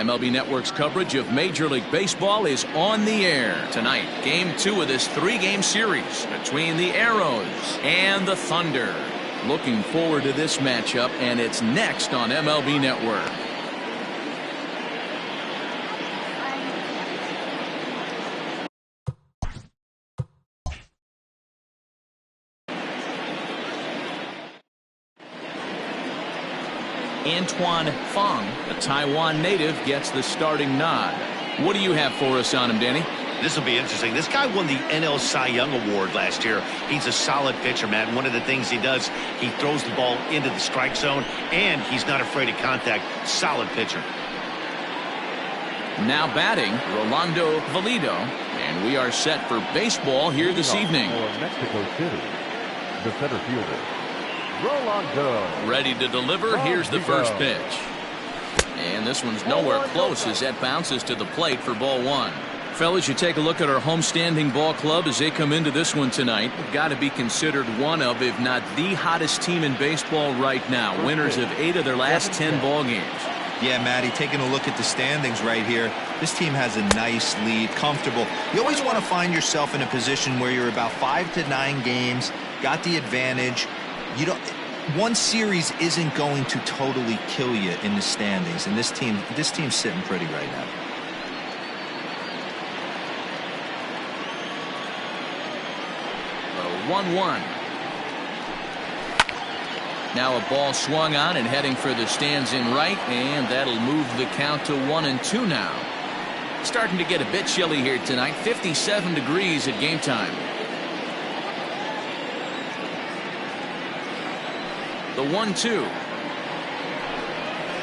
MLB Network's coverage of Major League Baseball is on the air tonight. Game 2 of this 3-game series between the Arrows and the Thunder. Looking forward to this matchup, and it's next on MLB Network. Antoine Fong, a Taiwan native, gets the starting nod. What do you have for us on him, Danny? This will be interesting. This guy won the NL Cy Young Award last year. He's a solid pitcher, Matt. And one of the things he does, he throws the ball into the strike zone, and he's not afraid of contact. Solid pitcher. Now batting, Rolando Valido. And we are set for baseball here this evening. For Mexico City, the center fielder, Rolando. Ready to deliver. Here's the first pitch. And this one's nowhere close as that bounces to the plate for ball 1. Fellas, you take a look at our homestanding ball club as they come into this one tonight. They've got to be considered one of, if not the hottest team in baseball right now. Winners of 8 of their last 10 ball games. Yeah, Matty, taking a look at the standings right here, this team has a nice lead, comfortable. You always want to find yourself in a position where you're about 5 to 9 games, got the advantage. You don't. One series isn't going to totally kill you in the standings, and this team's sitting pretty right now. A 1-1. Now a ball swung on and heading for the stands in right, and that'll move the count to 1-2 now. Starting to get a bit chilly here tonight. 57 degrees at game time. The 1-2.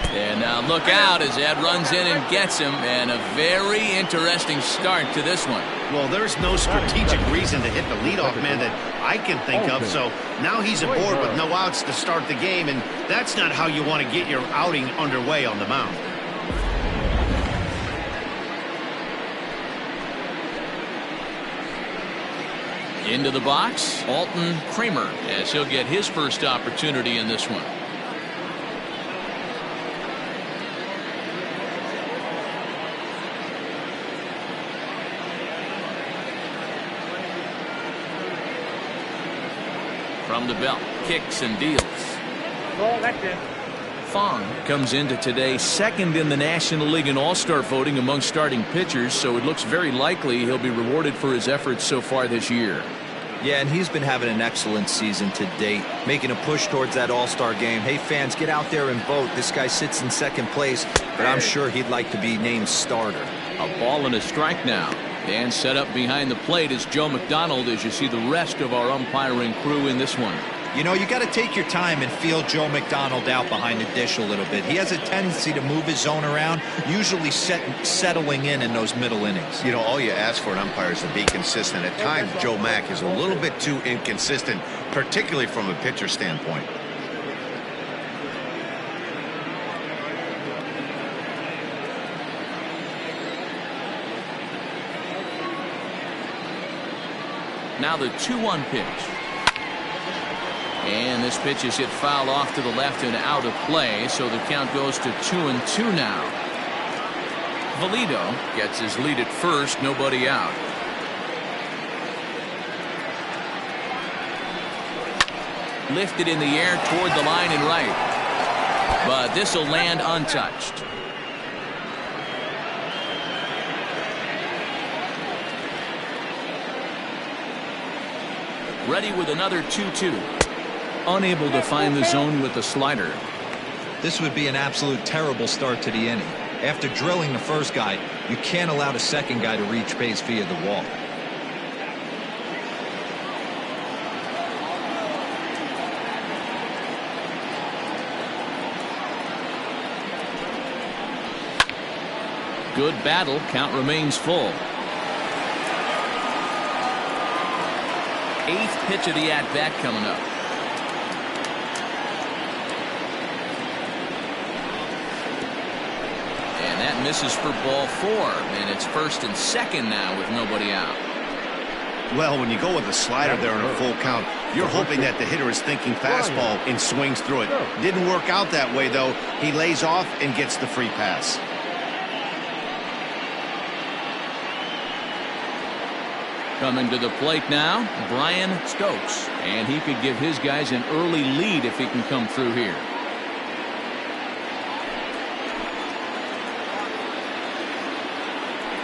And now look out as that runs in and gets him, and a very interesting start to this one. Well, there's no strategic reason to hit the leadoff man that I can think of, so now he's aboard with no outs to start the game, and that's not how you want to get your outing underway on the mound. Into the box, Alton Kramer, as he'll get his first opportunity in this one. From the belt, kicks and deals. Fong comes into today second in the National League in All-Star voting among starting pitchers, so it looks very likely he'll be rewarded for his efforts so far this year. Yeah, and he's been having an excellent season to date, making a push towards that All-Star game. Hey, fans, get out there and vote. This guy sits in second place, but I'm sure he'd like to be named starter. A ball and a strike now. And set up behind the plate is Joe McDonald as you see the rest of our umpiring crew in this one. You know, you got to take your time and feel Joe McDonald out behind the dish a little bit. He has a tendency to move his zone around, usually settling in those middle innings. You know, all you ask for an umpire is to be consistent. At times, Joe Mack is a little bit too inconsistent, particularly from a pitcher standpoint. Now the 2-1 pitch. And this pitch is hit foul off to the left and out of play, so the count goes to 2-2 now. Valido gets his lead at first, nobody out. Lifted in the air toward the line and right. But this will land untouched. Ready with another 2-2. Unable to find the zone with the slider. This would be an absolute terrible start to the inning. After drilling the first guy, you can't allow the second guy to reach base via the wall. Good battle. Count remains full. 8th pitch of the at-bat coming up. And that misses for ball 4. And it's first and second now with nobody out. Well, when you go with a slider there in a full count, you're hoping that the hitter is thinking fastball and swings through it. Didn't work out that way, though. He lays off and gets the free pass. Coming to the plate now, Brian Stokes. And he could give his guys an early lead if he can come through here.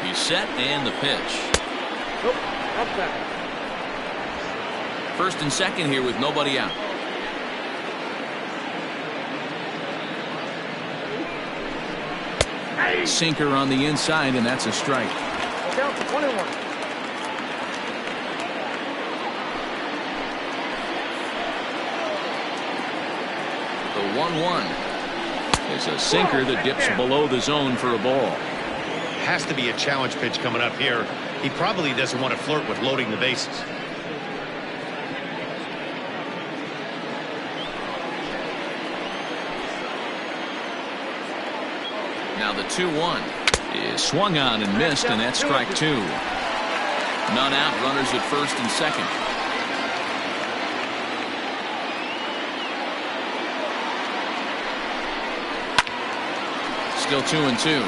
He's set and the pitch. First and second here with nobody out. Sinker on the inside, and that's a strike. Down to 21. The 1-1 is a sinker that dips below the zone for a ball. Has to be a challenge pitch coming up here. He probably doesn't want to flirt with loading the bases. Now the 2-1 is swung on and missed, and that's strike two. None out, runners at first and second. Still 2-2.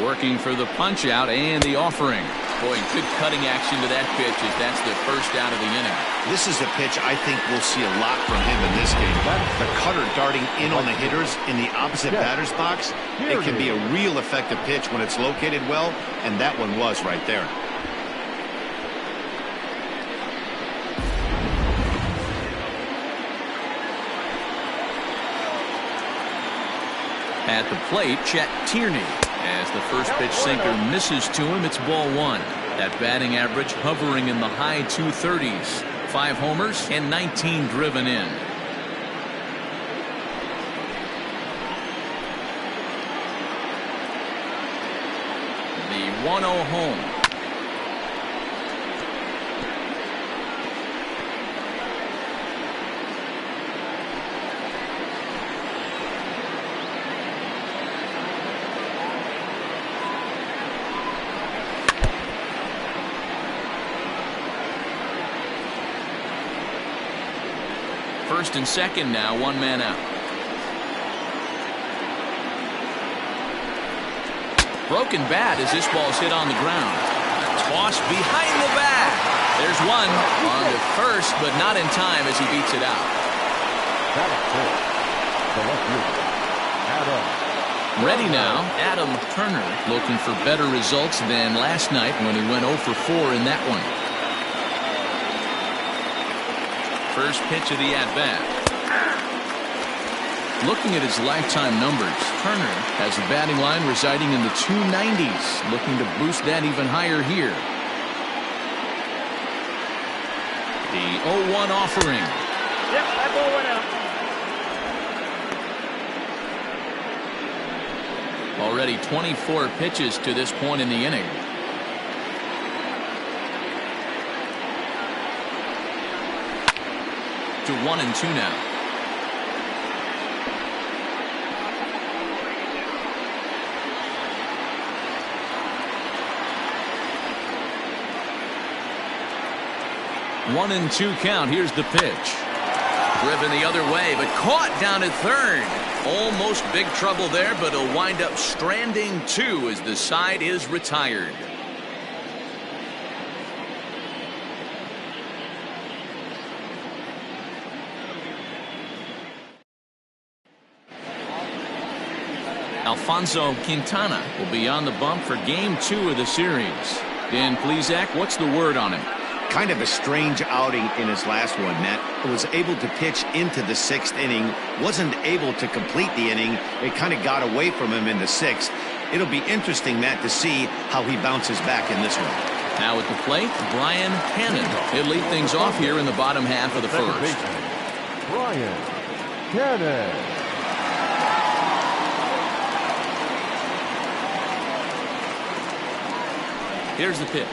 Working for the punch out and the offering. Boy, good cutting action to that pitch as that's the first out of the inning. This is a pitch I think we'll see a lot from him in this game. The cutter darting in on the hitters in the opposite batter's box. It can be a real effective pitch when it's located well, and that one was right there. At the plate, Chet Tierney. As the first pitch sinker misses to him, it's ball one. That batting average hovering in the high 230s. 5 homers and 19 driven in. The 1-0 home. First and second now, one man out. Broken bat as this ball's hit on the ground. Toss behind the bat. There's one on the first, but not in time as he beats it out. The left fielder, Adam. Ready now, Adam Turner, looking for better results than last night when he went 0 for 4 in that one. First pitch of the at-bat. Looking at his lifetime numbers, Turner has a batting line residing in the 290s, looking to boost that even higher here. The 0-1 offering. Yep, that ball went out. Already 24 pitches to this point in the inning. To 1-2 now. One and two count. Here's the pitch. Driven the other way, but caught down at third. Almost big trouble there, but he'll wind up stranding two as the side is retired. Alfonso Quintana will be on the bump for game 2 of the series. Dan Plesac, what's the word on him? Kind of a strange outing in his last one, Matt. Was able to pitch into the 6th inning, wasn't able to complete the inning. It kind of got away from him in the 6th. It'll be interesting, Matt, to see how he bounces back in this one. Now at the plate, Brian Cannon. He'll lead things off here in the bottom half of the first. Brian Cannon. Here's the pitch.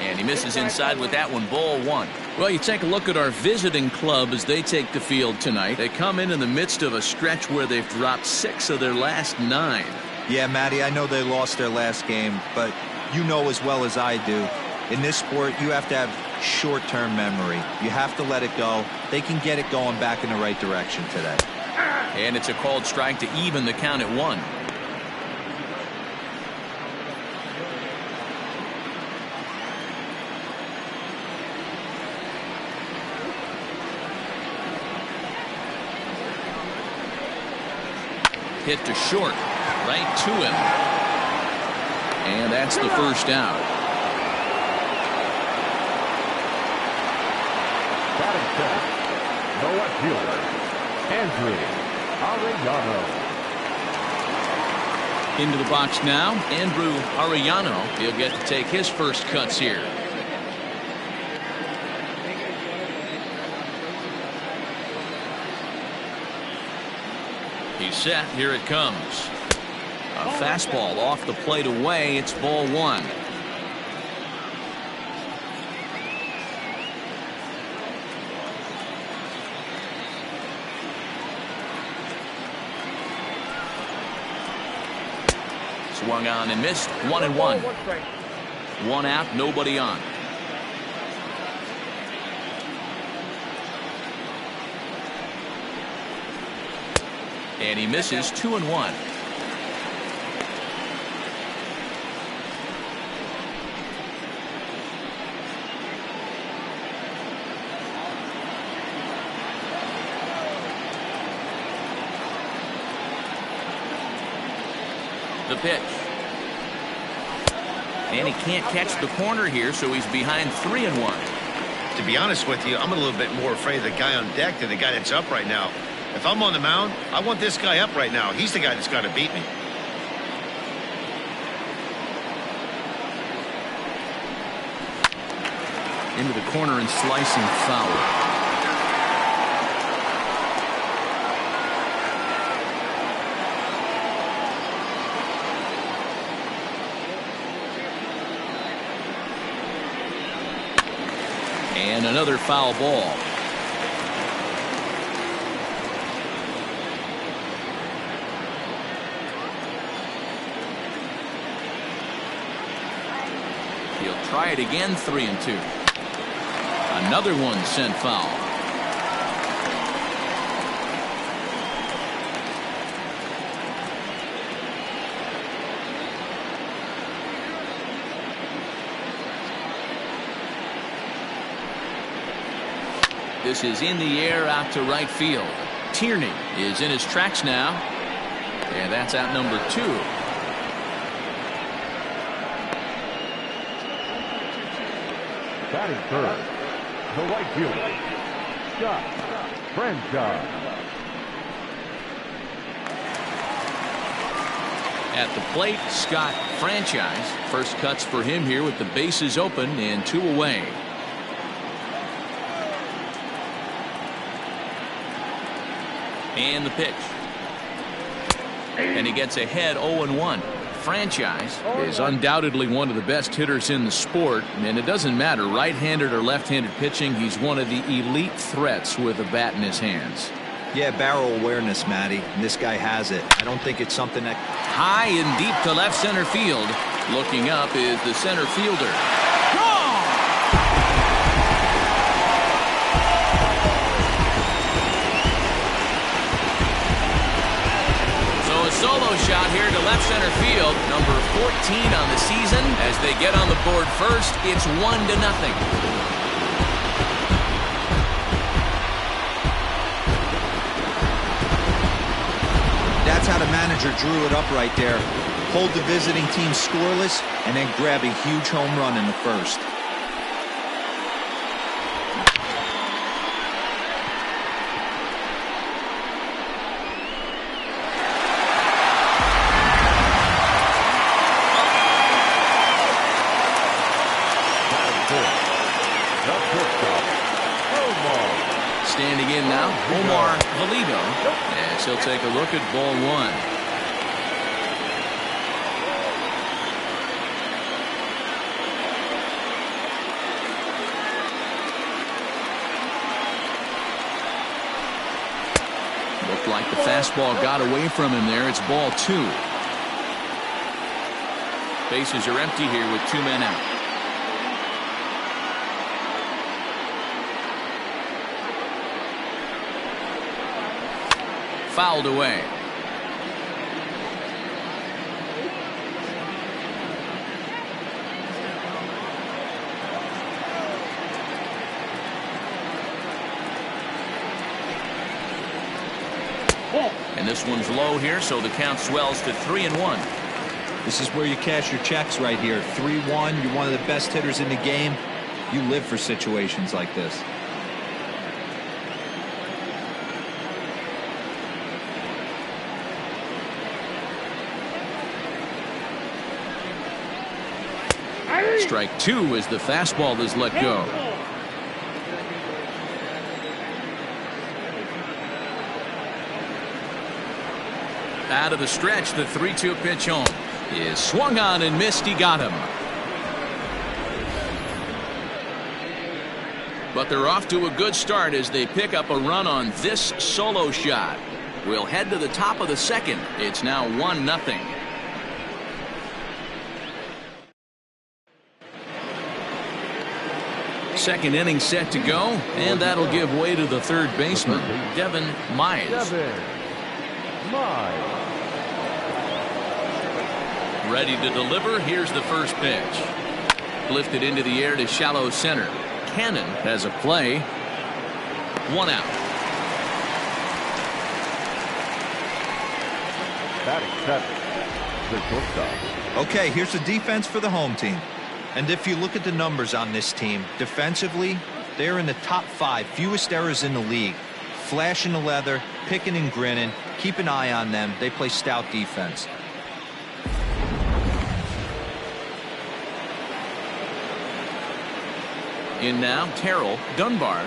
And he misses inside with that one, ball one. Well, you take a look at our visiting club as they take the field tonight. They come in the midst of a stretch where they've dropped 6 of their last 9. Yeah, Matty, I know they lost their last game, but you know as well as I do, in this sport, you have to have short-term memory. You have to let it go. They can get it going back in the right direction today. And it's a called strike to even the count at 1. Hit to short, right to him. And that's the first out. Batting second, the left fielder, Andrew Arellano. Into the box now, Andrew Arellano. He'll get to take his first cuts here. He's set. Here it comes. A fastball off the plate away. It's ball 1. Swung on and missed. 1-1. 1 out, nobody on. And he misses. 2-1. The pitch. And he can't catch the corner here, so he's behind 3-1. To be honest with you, I'm a little bit more afraid of the guy on deck than the guy that's up right now. If I'm on the mound, I want this guy up right now. He's the guy that's got to beat me. Into the corner and slicing foul. And another foul ball. He'll try it again. 3-2. Another one sent foul. This is in the air out to right field. Tierney is in his tracks now. And that's out number 2. Batting third, the right fielder, Scott Franchise. At the plate, Scott Franchise. First cuts for him here with the bases open and 2 away. And the pitch. And he gets ahead 0-1. Franchise is undoubtedly one of the best hitters in the sport, and it doesn't matter right-handed or left-handed pitching. He's one of the elite threats with a bat in his hands. Yeah, barrel awareness, Matty. And this guy has it. I don't think it's something that... High and deep to left center field. Looking up is the center fielder. Solo shot here to left center field, number 14 on the season. As they get on the board first, it's 1-0. That's how the manager drew it up right there. Hold the visiting team scoreless and then grab a huge home run in the first. Standing in now, Omar Valido, as he'll take a look at ball 1. Looked like the fastball got away from him there. It's ball 2. Bases are empty here with 2 men out. fouled away. And this one's low here, so the count swells to 3-1. This is where you cash your checks right here. 3-1. You're one of the best hitters in the game. You live for situations like this. Strike 2 as the fastball is let go. Out of the stretch, the 3-2 pitch home is swung on and missed. He got him. But they're off to a good start as they pick up a run on this solo shot. We'll head to the top of the second. It's now 1-0. Second inning set to go, and that'll give way to the third baseman, Devin Mize. Ready to deliver. Here's the first pitch. Lifted into the air to shallow center. Cannon has a play. 1 out. Batting 7th, the shortstop. Okay, here's the defense for the home team. And if you look at the numbers on this team, defensively, they're in the top 5 fewest errors in the league. Flashing the leather, picking and grinning. Keep an eye on them. They play stout defense. In now, Terrell Dunbar.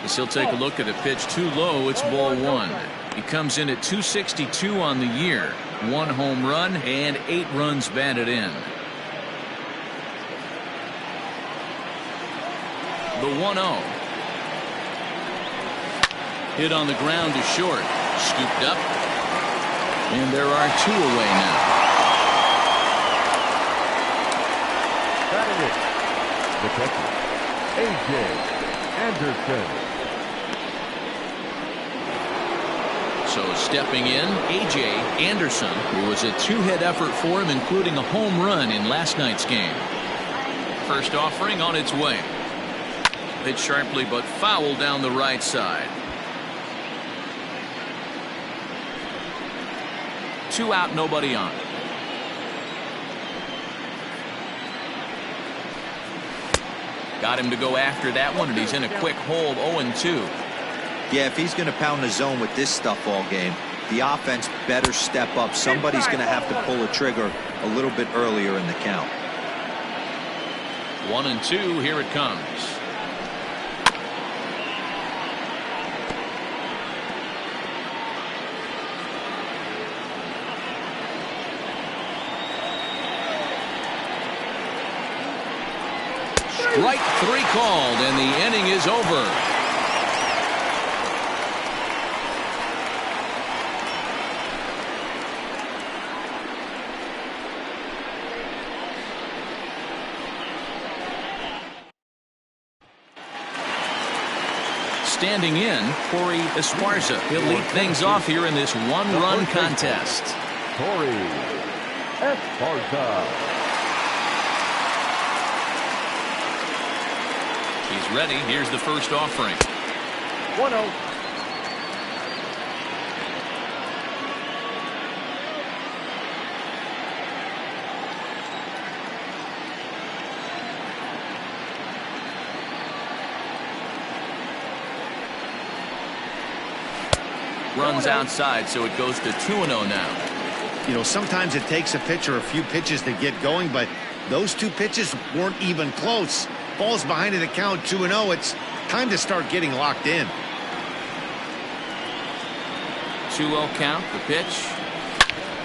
As he'll take a look at a pitch too low, it's ball 1. He comes in at 262 on the year. 1 home run and 8 runs batted in. The 1-0. Hit on the ground to short. Scooped up. And there are 2 away now. Batting it, the catcher, A.J. Anderson. So stepping in, A.J. Anderson. It was a 2-hit effort for him, including a home run in last night's game. First offering on its way. Hit sharply but foul down the right side. 2 out, nobody on. Got him to go after that one, and he's in a quick hold. 0-2. Yeah, if he's going to pound the zone with this stuff all game, the offense better step up. Somebody's going to have to pull a trigger a little bit earlier in the count. 1-2. Here it comes. Strike 3 called, and the inning is over. Standing in, Corey Esparza. He'll lead things off here in this 1-run contest. Corey Esparza. He's ready. Here's the first offering. 1-0. Runs outside, so it goes to 2-0 now. You know, sometimes it takes a pitcher a few pitches to get going, but those 2 pitches weren't even close. Ball's behind in the count, 2-0. It's time to start getting locked in. 2-0 count, the pitch.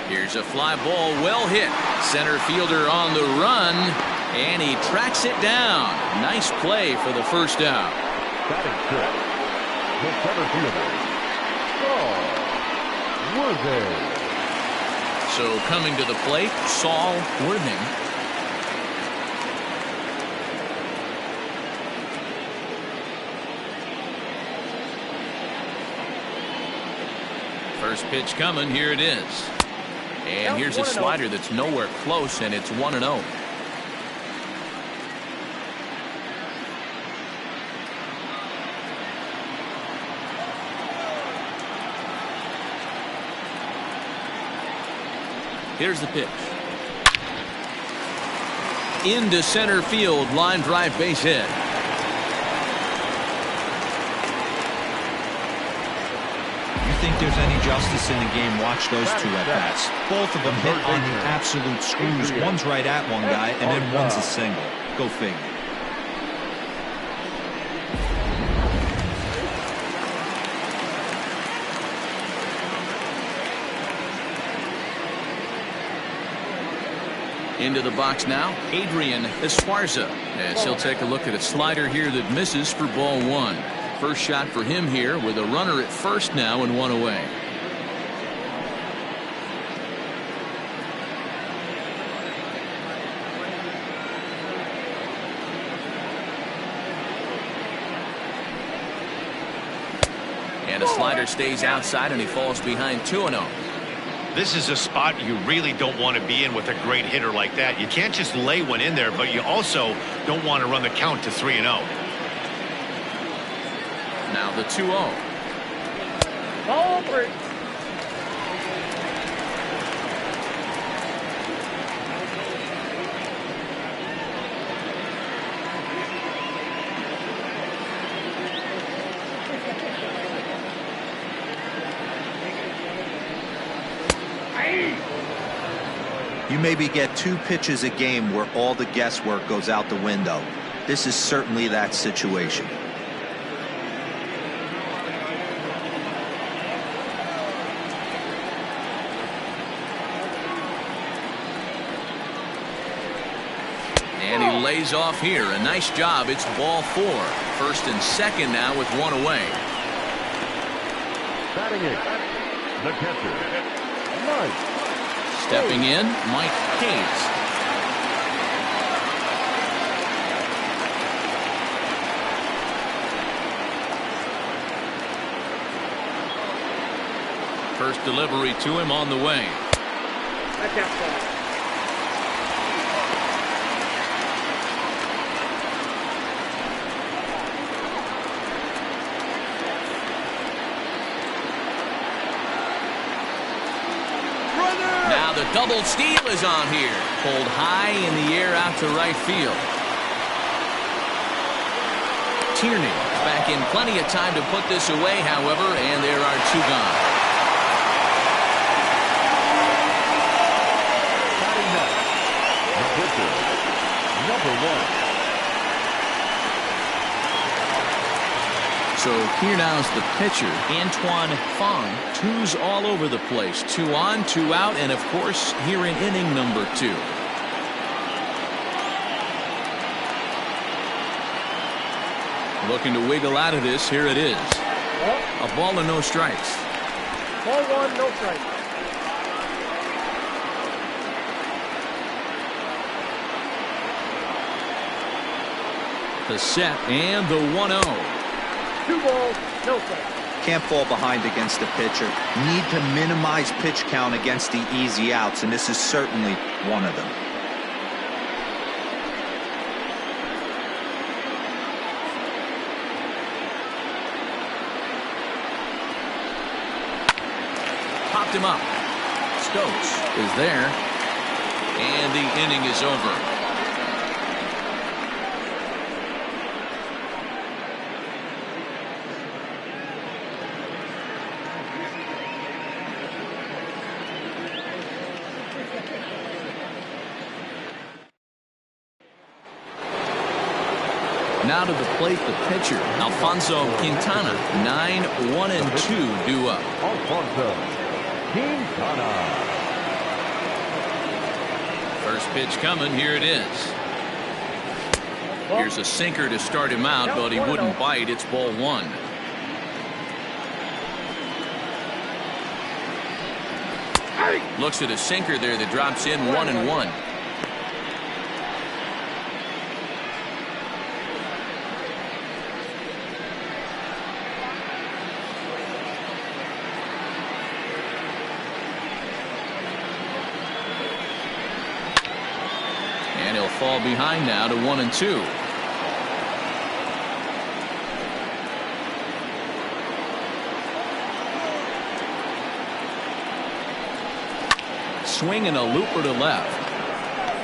Here's a fly ball, well hit. Center fielder on the run, and he tracks it down. Nice play for the first out. Batting 6th, the center fielder, Saul Worthing. So coming to the plate, Saul Worthing. First pitch coming. Here it is. And here's a slider that's nowhere close, and it's 1-0. Here's the pitch. Into center field, line drive, base hit. You think there's any justice in the game? Watch those two at bats. Both of them hit on the absolute screws. One's right at one guy, and then one's a single. Go figure. Into the box now, Adrian Esparza, as he'll take a look at a slider here that misses for ball one. First shot for him here with a runner at first now and one away. And a slider stays outside and he falls behind 2-0. This is a spot you really don't want to be in with a great hitter like that. You can't just lay one in there, but you also don't want to run the count to 3-0. Now the 2-0. Ball 3. You maybe get 2 pitches a game where all the guesswork goes out the window. This is certainly that situation. And he lays off here. A nice job. It's ball 4. First and second now with one away. Batting it, the catcher, Mike. Stepping in, Mike Hayes. First delivery to him on the way. That's outside. Now the double steal is on here. Pulled high in the air out to right field. Tierney is back in plenty of time to put this away, however, and there are 2 gone. Batting next, the pitcher, number 1. So here now's the pitcher, Antoine Fong. 2's all over the place. 2 on, 2 out, and of course here in inning number 2. Looking to wiggle out of this. Here it is. A ball and no strikes. Ball 1, no strike. The set and the 1-0. 2 balls, no strike. Can't fall behind against the pitcher. Need to minimize pitch count against the easy outs, and this is certainly one of them. Popped him up. Stokes is there. And the inning is over. Now to the plate, the pitcher, Alfonso Quintana. 9-1-2 due up. Alfonso Quintana. First pitch coming. Here it is. Here's a sinker to start him out, but he wouldn't bite. It's ball 1. Looks at a sinker there that drops in 1-1. fall behind now to 1-2. Swing and a looper to left.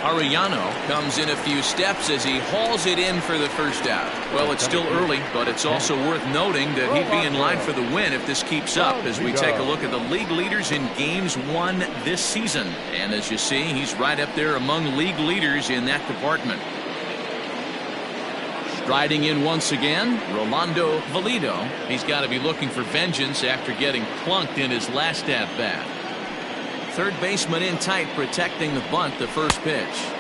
Arellano comes in a few steps as he hauls it in for the first out. Well, it's still early, but it's also worth noting that he'd be in line for the win if this keeps up as we take a look at the league leaders in games won this season. And as you see, he's right up there among league leaders in that department. Striding in once again, Rolando Valido. He's got to be looking for vengeance after getting plunked in his last at-bat. Third baseman in tight, protecting the bunt. The first pitch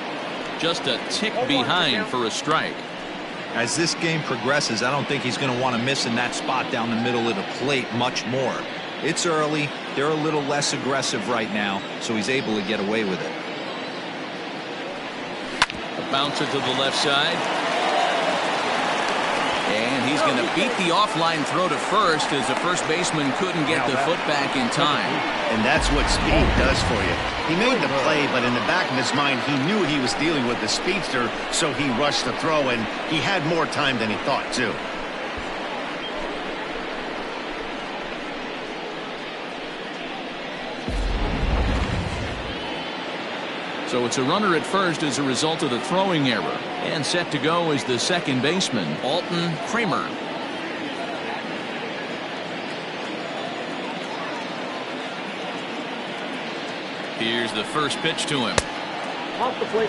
just a tick behind for a strike. As this game progresses, I don't think he's going to want to miss in that spot down the middle of the plate much more. It's early. They're a little less aggressive right now, so he's able to get away with it. A bouncer to the left side, and he's going to beat the offline throw to first as the first baseman couldn't get the foot back in time. And that's what speed does for you. He made the play, but in the back of his mind, he knew he was dealing with the speedster, so he rushed the throw, and he had more time than he thought, too. So it's a runner at first as a result of the throwing error. And set to go is the second baseman, Alton Kramer. Here's the first pitch to him.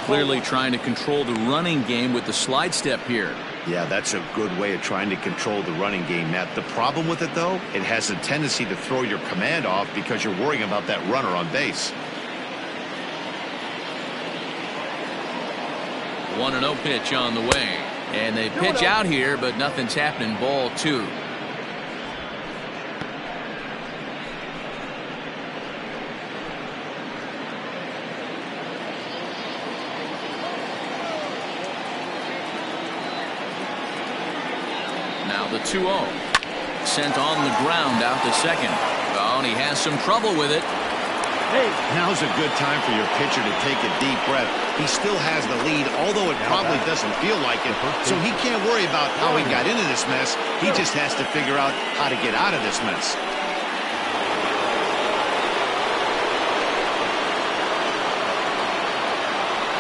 Clearly trying to control the running game with the slide step here. Yeah, that's a good way of trying to control the running game, Matt. The problem with it, though, it has a tendency to throw your command off because you're worrying about that runner on base. 1-0 pitch on the way. And they pitch out here, but nothing's happening. Ball 2. Now the 2-0. Sent on the ground out to second. Oh, and he has some trouble with it. Hey, now's a good time for your pitcher to take a deep breath. He still has the lead, although it probably doesn't feel like it. So he can't worry about how he got into this mess. He just has to figure out how to get out of this mess.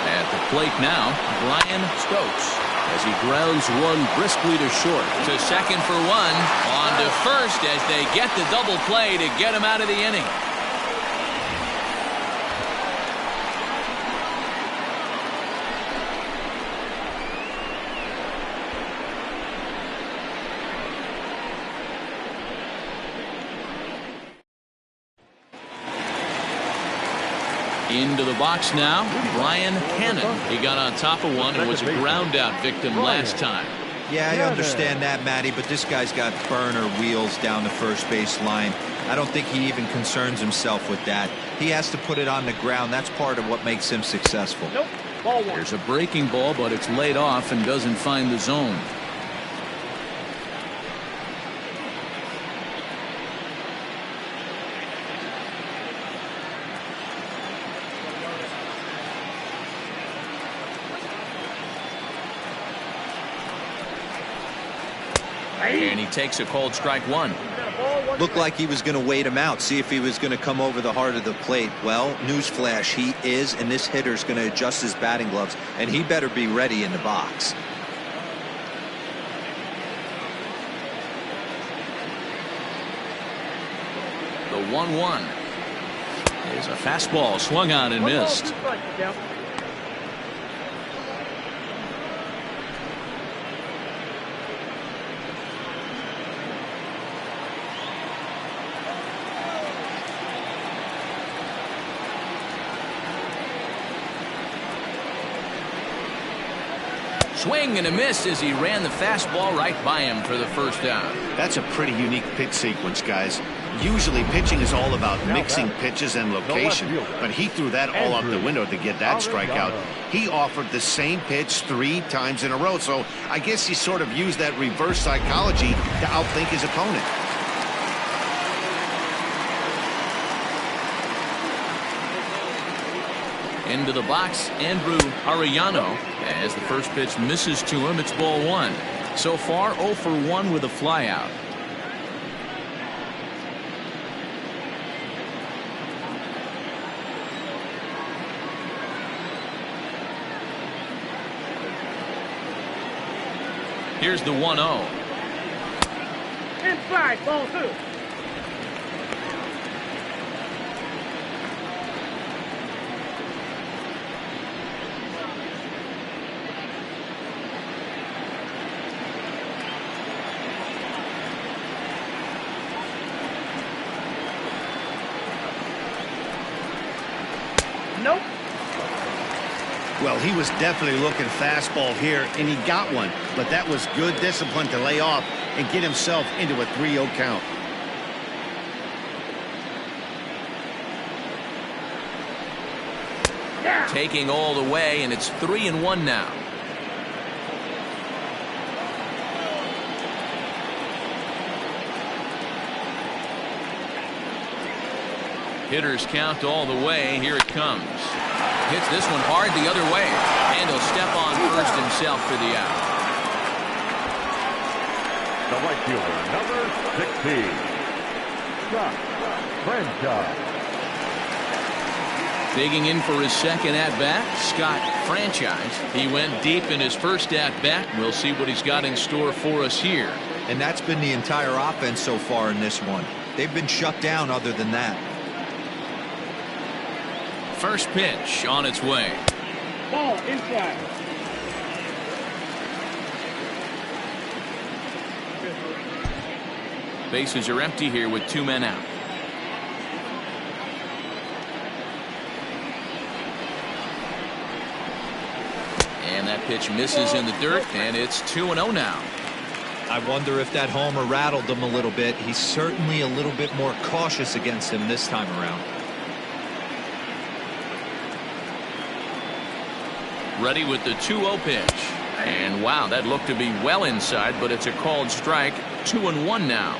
At the plate now, Brian Stokes, as he grounds one briskly to short. To second for one. On to first as they get the double play to get him out of the inning. Into the box now, Brian Hannon. He got on top of one and was a ground out victim last time. Yeah, I understand that, Matty, but this guy's got burner wheels down the first base line. I don't think he even concerns himself with that. He has to put it on the ground. That's part of what makes him successful. Nope. Ball 1. There's a breaking ball, but it's laid off and doesn't find the zone. And he takes a called strike 1. Looked like he was going to wait him out, see if he was going to come over the heart of the plate. Well, newsflash, he is, and this hitter's going to adjust his batting gloves, and he better be ready in the box. The 1-1 is a fastball swung on and missed. Swing and a miss as he ran the fastball right by him for the first out. That's a pretty unique pitch sequence, guys. Usually pitching is all about mixing pitches and location, but he threw that all out the window to get that strikeout. He offered the same pitch 3 times in a row, so I guess he sort of used that reverse psychology to outthink his opponent. Into the box, Andrew Arellano. As the first pitch misses to him, it's ball one. So far, 0 for 1 with a flyout. Here's the 1-0. Inside, ball 2. Nope. Well, he was definitely looking fastball here, and he got one. But that was good discipline to lay off and get himself into a 3-0 count. Yeah. Taking all the way, and it's 3-1 now. Hitters count all the way. Here it comes. Hits this one hard the other way. And he'll step on first himself for the out. The right fielder, number 16, Scott Franchise. Digging in for his second at-bat, Scott Franchise. He went deep in his first at-bat. We'll see what he's got in store for us here. And that's been the entire offense so far in this one. They've been shut down other than that. First pitch on its way. Ball inside. Bases are empty here with 2 men out. And that pitch misses in the dirt, and it's 2-0 now. I wonder if that homer rattled him a little bit. He's certainly a little bit more cautious against him this time around. Ready with the 2-0 pitch. And wow, that looked to be well inside, but it's a called strike. 2-1 now.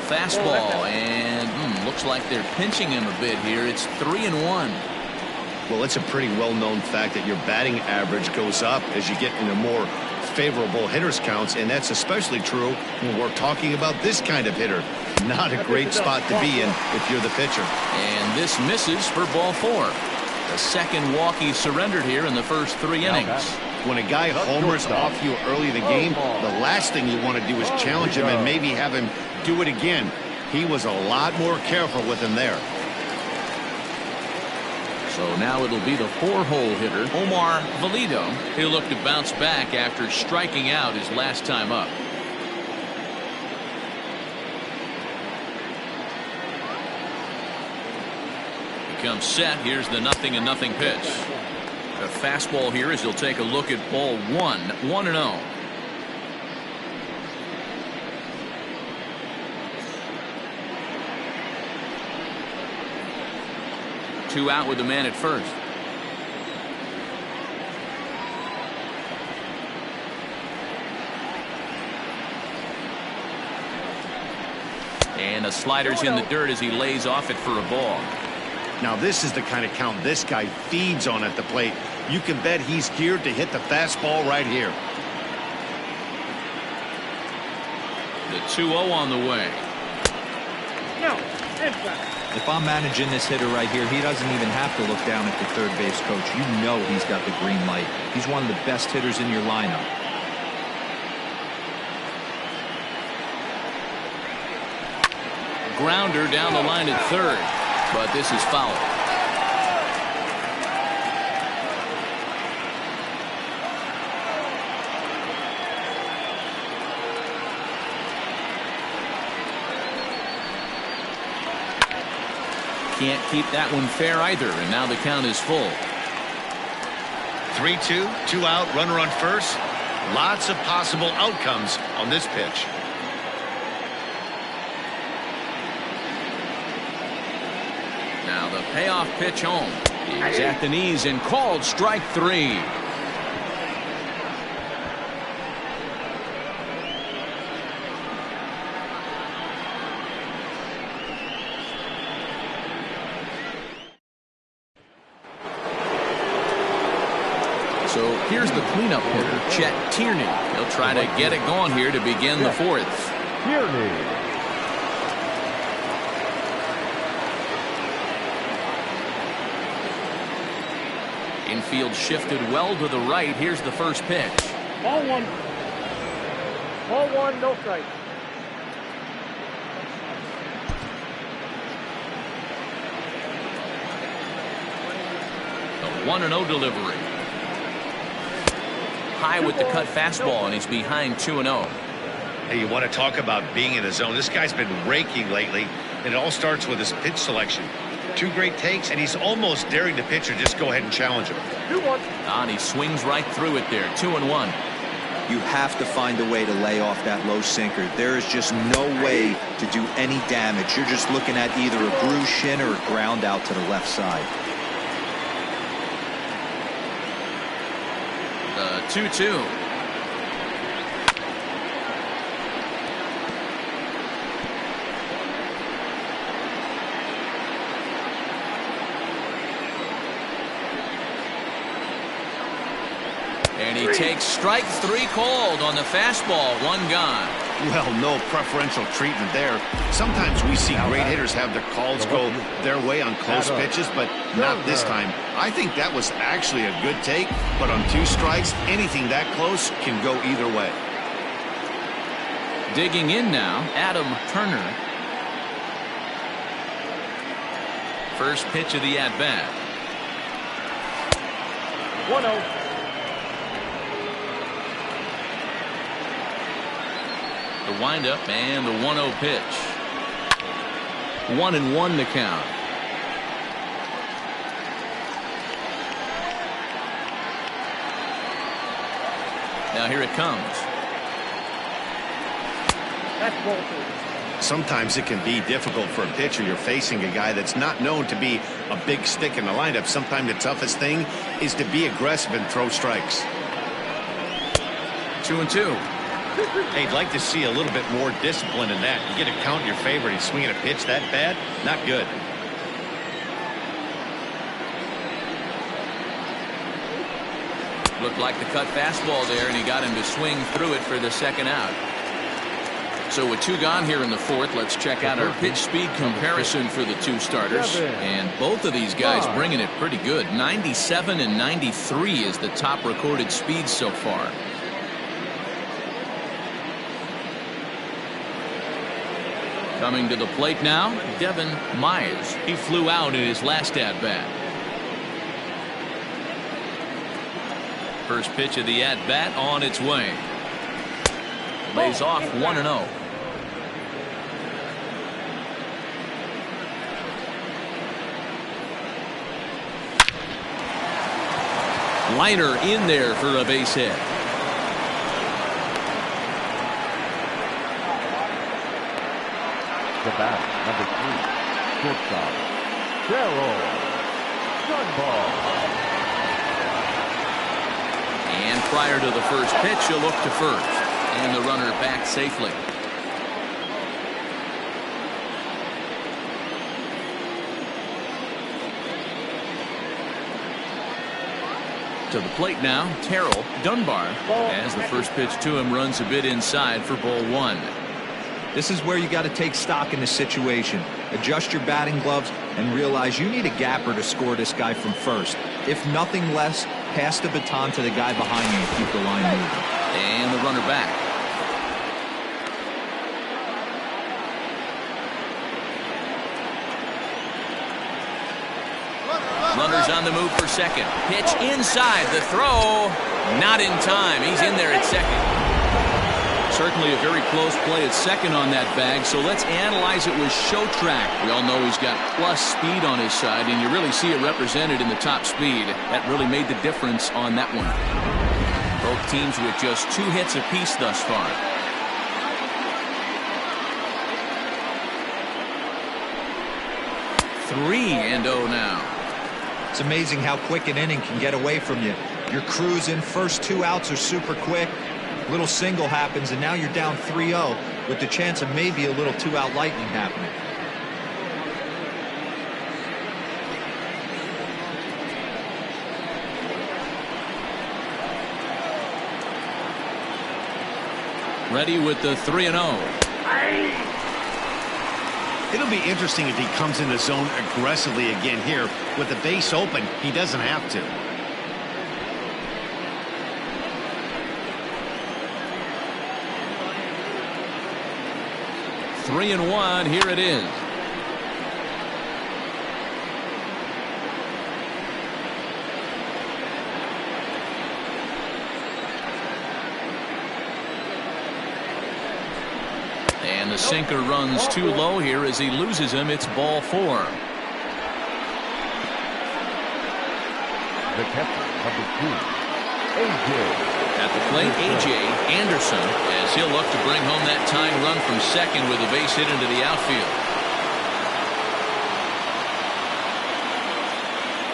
Fastball, and looks like they're pinching him a bit here. It's 3-1. Well, it's a pretty well-known fact that your batting average goes up as you get into more favorable hitters counts, and that's especially true when we're talking about this kind of hitter. Not a great spot to be in if you're the pitcher. And this misses for ball 4. The second walk he surrendered here in the first 3 innings. When a guy homers off you early in the game, the last thing you want to do is challenge him and maybe have him do it again. He was a lot more careful with him there. So now it'll be the 4-hole hitter, Omar Valido. He'll look to bounce back after striking out his last time up. He comes set. Here's the 0-0 pitch. A fastball here as he'll take a look at ball 1. 1-0. Two out with the man at first. And a slider's in the dirt as he lays off it for a ball. Now this is the kind of count this guy feeds on at the plate. You can bet he's geared to hit the fastball right here. The 2-0 on the way. No, inside. If I'm managing this hitter right here, he doesn't even have to look down at the third base coach. You know he's got the green light. He's one of the best hitters in your lineup. Grounder down the line at third, but this is foul. Can't keep that one fair either, and now the count is full. 3-2, 2 out, runner on first. Lots of possible outcomes on this pitch. Now the payoff pitch home. He's at the knees and called strike 3. Here's the cleanup hitter, Chet Tierney. He'll try to get it going here to begin the fourth. Tierney. Infield shifted well to the right. Here's the first pitch. Ball one. Ball one, no strike. The 1-0 delivery. High with the cut fastball, and he's behind 2-0. Hey, you want to talk about being in the zone? This guy's been raking lately, and it all starts with his pitch selection. 2 great takes, and he's almost daring the pitcher just go ahead and challenge him. 2-1. And he swings right through it there. 2-1. You have to find a way to lay off that low sinker. There is just no way to do any damage. You're just looking at either a bruised shin or a ground out to the left side. The 2-2. And he takes strike 3 called on the fastball. 1 gone. Well, no preferential treatment there. Sometimes we see great hitters have their calls go their way on close pitches, but not this time. I think that was actually a good take, but on 2 strikes, anything that close can go either way. Digging in now, Adam Turner. First pitch of the at-bat. 1-0. The windup and the 1-0 pitch. 1-1 the count. Now here it comes. That's ball 2. Sometimes it can be difficult for a pitcher. You're facing a guy that's not known to be a big stick in the lineup. Sometimes the toughest thing is to be aggressive and throw strikes. 2-2. Hey, I'd like to see a little bit more discipline in that. You get to count your favorite. He's swinging a pitch that bad. Not good. Looked like the cut fastball there, and he got him to swing through it for the second out. So with 2 gone here in the fourth, let's check out our pitch speed comparison for the 2 starters. And both of these guys bringing it pretty good. 97 and 93 is the top recorded speed so far. Coming to the plate now, Devin Myers. He flew out in his last at-bat. First pitch of the at-bat on its way. Lays off 1-0. Liner in there for a base hit. The bat, number 3, shortstop, Darryl Dunbar. And prior to the first pitch, he'll look to first. And the runner back safely. To the plate now, Terrell Dunbar, as the first pitch to him runs a bit inside for ball 1. This is where you got to take stock in the situation. Adjust your batting gloves and realize you need a gapper to score this guy from first. If nothing less, pass the baton to the guy behind you and keep the line moving. And the runner back. Runners on the move for second. Pitch inside. The throw. Not in time. He's in there at second. Certainly a very close play at second on that bag, so let's analyze it with Show Track. We all know he's got plus speed on his side, and you really see it represented in the top speed. That really made the difference on that one. Both teams with just 2 hits apiece thus far. Three and 0 now. It's amazing how quick an inning can get away from you. You're cruising. First 2 outs are super quick. Little single happens, and now you're down 3-0 with the chance of maybe a little 2-out lightning happening. Ready with the 3-0. It'll be interesting if he comes in the zone aggressively again here. With the base open, he doesn't have to. 3-1. Here it is. And the sinker runs too low here as he loses him. It's ball 4. The catcher, number 2, A.J. At the plate, A.J. Anderson, as he'll look to bring home that tying run from second with a base hit into the outfield.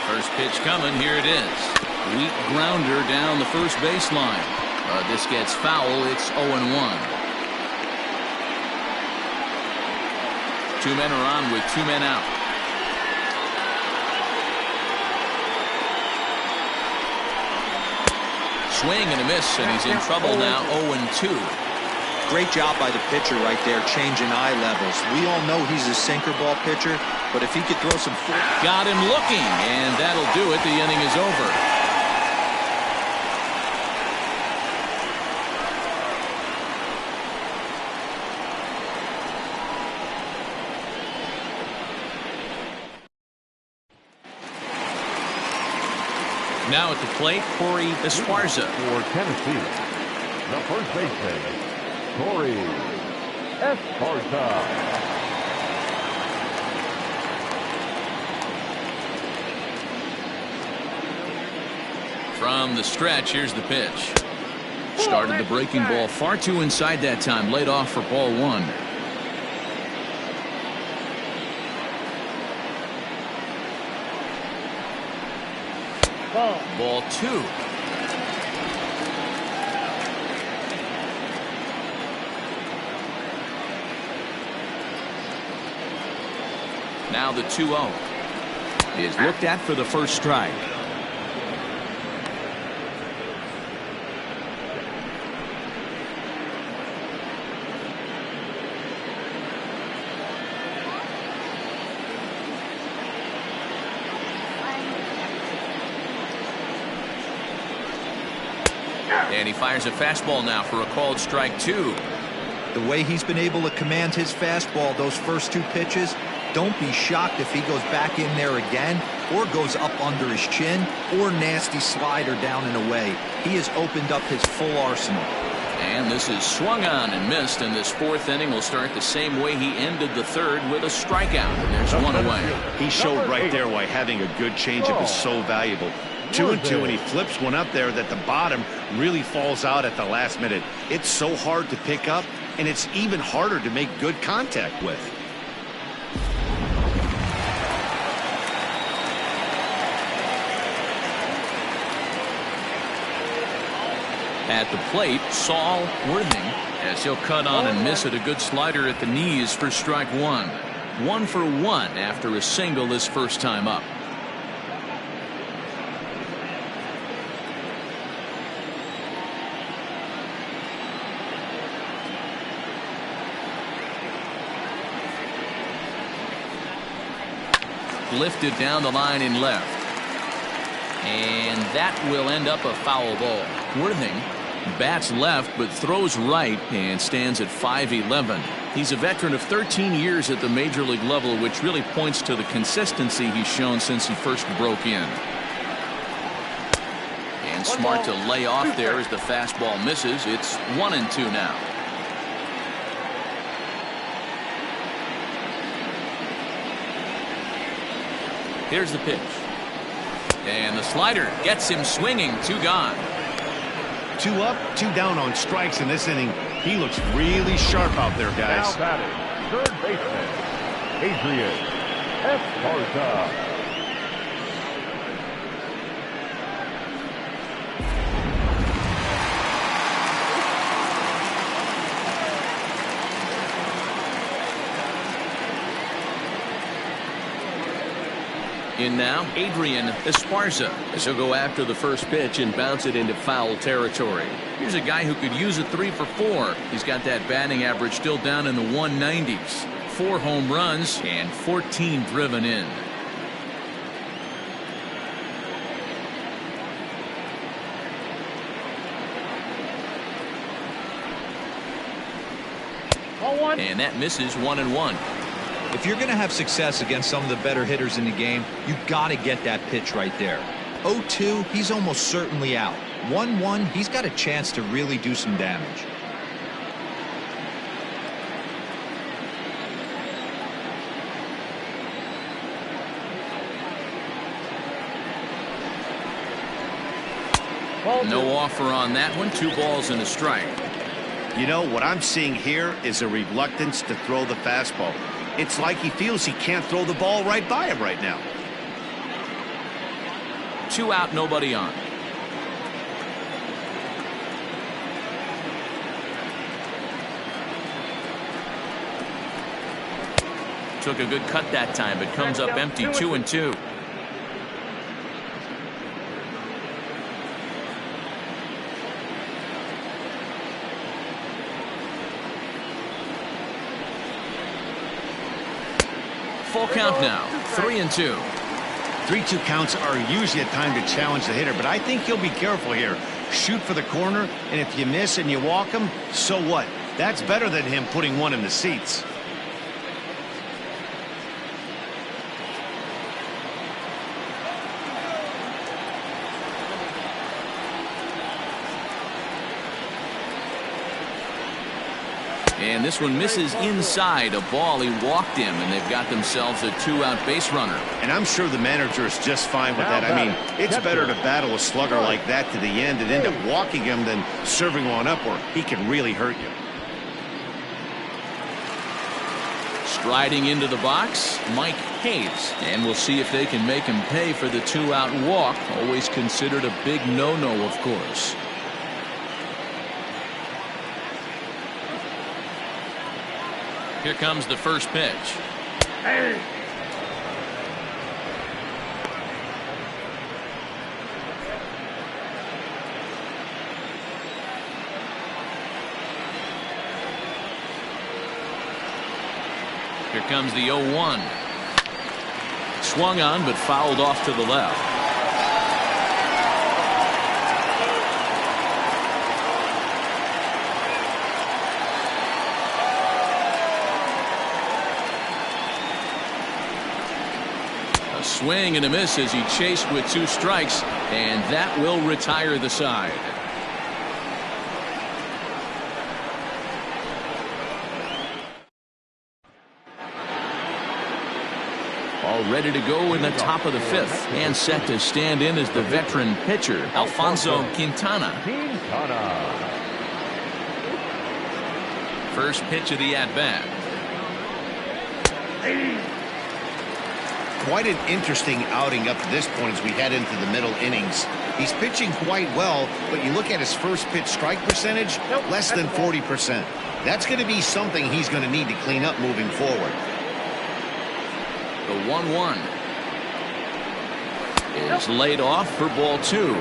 First pitch coming. Here it is. Weak grounder down the first baseline. This gets foul. It's 0-1. 2 men are on with 2 men out. Swing and a miss, and he's in trouble now. 0-2. Great job by the pitcher right there, changing eye levels. We all know he's a sinker ball pitcher, but if he could throw some... Got him looking, and that'll do it. The inning is over. Now at the plate, Corey Esparza. For Tennessee, the first baseman, Corey Esparza. From the stretch, here's the pitch. Started the breaking ball far too inside that time. Laid off for ball 1. Ball 2. Now the 2-0 is looked at for the first strike. And he fires a fastball now for a called strike 2. The way he's been able to command his fastball those first 2 pitches, don't be shocked if he goes back in there again or goes up under his chin or nasty slider down and away. He has opened up his full arsenal. And this is swung on and missed, and this 4th inning will start the same way he ended the 3rd with a strikeout. And there's 1 away. He showed right there why having a good changeup is so valuable. 2-2, and he flips one up there that the bottom really falls out at the last minute. It's so hard to pick up, and it's even harder to make good contact with. At the plate, Saul Worthing, as he'll cut on and miss it. A good slider at the knees for strike 1. 1 for 1 after a single this first time up. Lifted down the line in left. And that will end up a foul ball. Worthing bats left but throws right and stands at 5'11". He's a veteran of 13 years at the major league level, which really points to the consistency he's shown since he first broke in. And smart to lay off there as the fastball misses. It's 1-2 now. Here's the pitch. And the slider gets him swinging. 2 gone. 2 up, 2 down on strikes in this inning. He looks really sharp out there, guys. Now batting, third baseman, Adrian Esparza. In now, Adrian Esparza, as he'll go after the first pitch and bounce it into foul territory. Here's a guy who could use a 3 for 4. He's got that batting average still down in the 190s. 4 home runs and 14 driven in. And that misses 1-1. If you're going to have success against some of the better hitters in the game, you got to get that pitch right there. 0-2, he's almost certainly out. 1-1, he's got a chance to really do some damage. No offer on that one. 2 balls and a strike. You know, what I'm seeing here is a reluctance to throw the fastball. It's like he feels he can't throw the ball right by him right now. 2 out, nobody on. Took a good cut that time, but comes up empty. 2-2. Full count now. 3-2. 3-2 counts are usually a time to challenge the hitter, but I think he'll be careful here. Shoot for the corner, and if you miss and you walk him, so what? That's better than him putting one in the seats. And this one misses inside. A ball, he walked him, and they've got themselves a 2-out base runner. And I'm sure the manager is just fine with that. I mean, it's better to battle a slugger like that to the end and end up walking him than serving one up where he can really hurt you. Striding into the box, Mike Hayes. And we'll see if they can make him pay for the 2-out walk. Always considered a big no-no, of course. Here comes the first pitch. Hey. Here comes the 0-1. Swung on, but fouled off to the left. Swing and a miss as he chased with 2 strikes, and that will retire the side. All ready to go in the top of the 5th, and set to stand in as the veteran pitcher, Alfonso Quintana. First pitch of the at-bat. Quite an interesting outing up to this point as we head into the middle innings. He's pitching quite well, but you look at his first pitch strike percentage, less than 40%. That's going to be something he's going to need to clean up moving forward. The 1-1 is laid off for ball 2.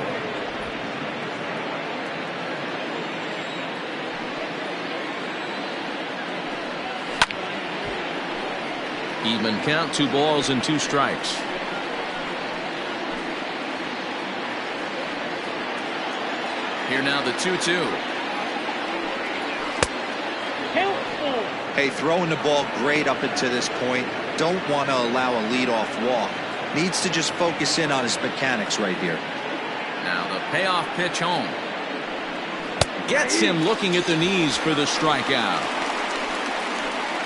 Even count, 2 balls and 2 strikes. Here now the 2-2. Hey, throwing the ball great up until this point. Don't want to allow a leadoff walk. Needs to just focus in on his mechanics right here. Now the payoff pitch home. Gets him looking at the knees for the strikeout.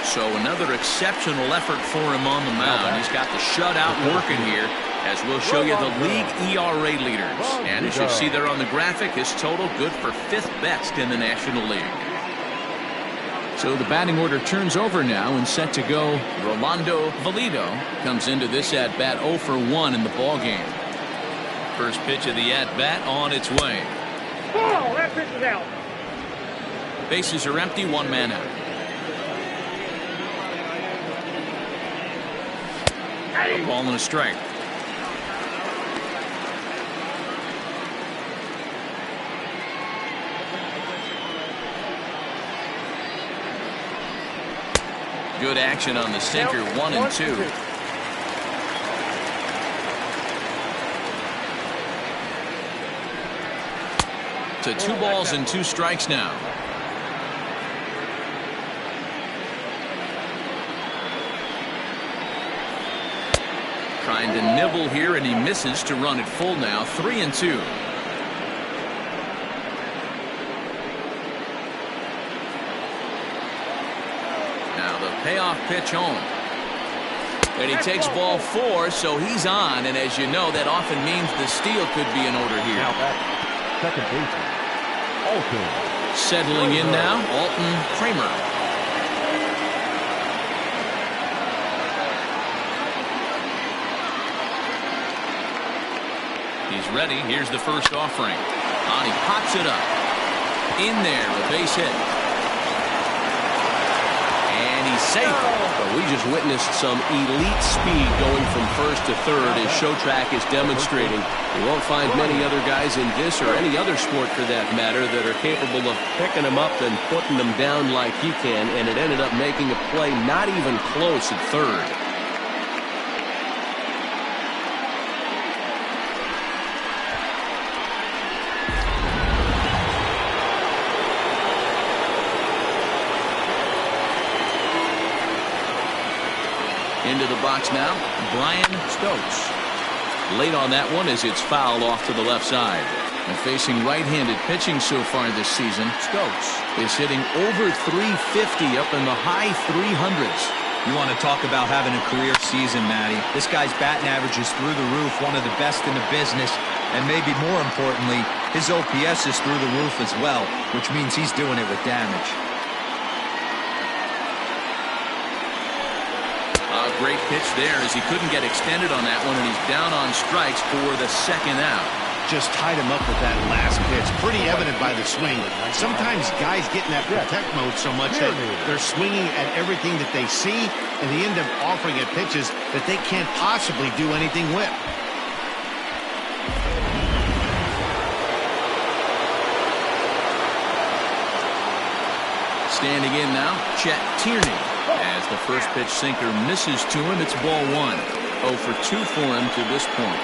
So another exceptional effort for him on the mound. He's got the shutout working here, as we'll show you the league ERA leaders. And as you see there on the graphic, his total good for 5th best in the National League. So the batting order turns over now and set to go. Rolando Valido comes into this at-bat 0 for 1 in the ballgame. First pitch of the at-bat on its way. Ball, that pitch is out. Bases are empty, 1 man out. A ball and a strike. Good action on the sinker. 1-2. To 2 balls and 2 strikes now. Trying to nibble here, and he misses to run it full now. 3-2. Now the payoff pitch home. And he takes ball 4, so he's on. And as you know, that often means the steal could be in order here. Now back, second baseman, Alton. Settling in now, Alton Kramer. He's ready. Here's the first offering. On, he pops it up. In there, a base hit. And he's safe. Well, we just witnessed some elite speed going from first to third, as Showtrack is demonstrating. You won't find many other guys in this or any other sport for that matter that are capable of picking them up and putting them down like he can, and it ended up making a play not even close at third. Into the box now, Brian Stokes. Late on that one as it's fouled off to the left side. And facing right-handed pitching so far this season, Stokes is hitting over 350 up in the high 300s. You want to talk about having a career season, Matty. This guy's batting average is through the roof, one of the best in the business. And maybe more importantly, his OPS is through the roof as well, which means he's doing it with damage. A great pitch there as he couldn't get extended on that one, and he's down on strikes for the second out. Just tied him up with that last pitch. Pretty evident by the swing. Sometimes guys get in that protect mode so much that they're swinging at everything that they see, and they end up offering at pitches that they can't possibly do anything with. Standing in now, Chet Tierney. As the first pitch sinker misses to him, it's ball 1. 0 for 2 for him to this point.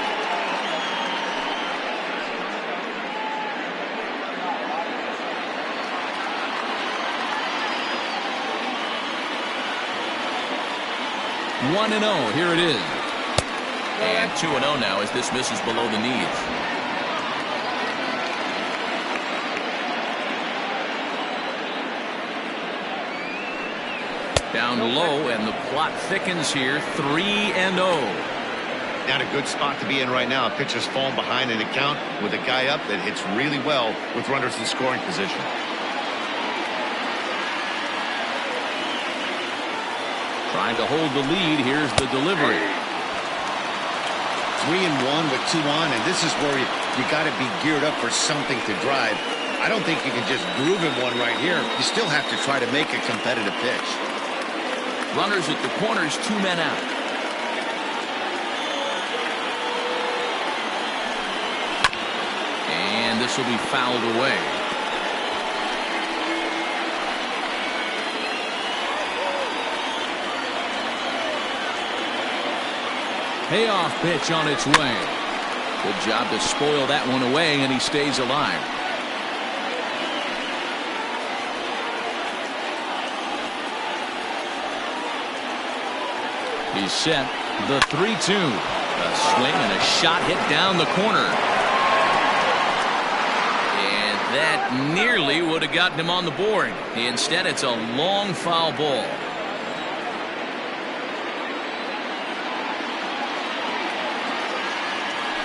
One and 0. Here it is. And 2-0 now as this misses below the knees. Down low, and the plot thickens here. 3-0. Not a good spot to be in right now. Pitcher's falling behind in the count with a guy up that hits really well with runners in scoring position. Trying to hold the lead. Here's the delivery. 3-1 with 2 on, and this is where you got to be geared up for something to drive. I don't think you can just groove in one right here. You still have to try to make a competitive pitch. Runners at the corners, 2 men out. And this will be fouled away. Payoff pitch on its way. Good job to spoil that one away, and he stays alive. He's set. The 3-2. A swing and a shot hit down the corner. And that nearly would have gotten him on the board. Instead, it's a long foul ball.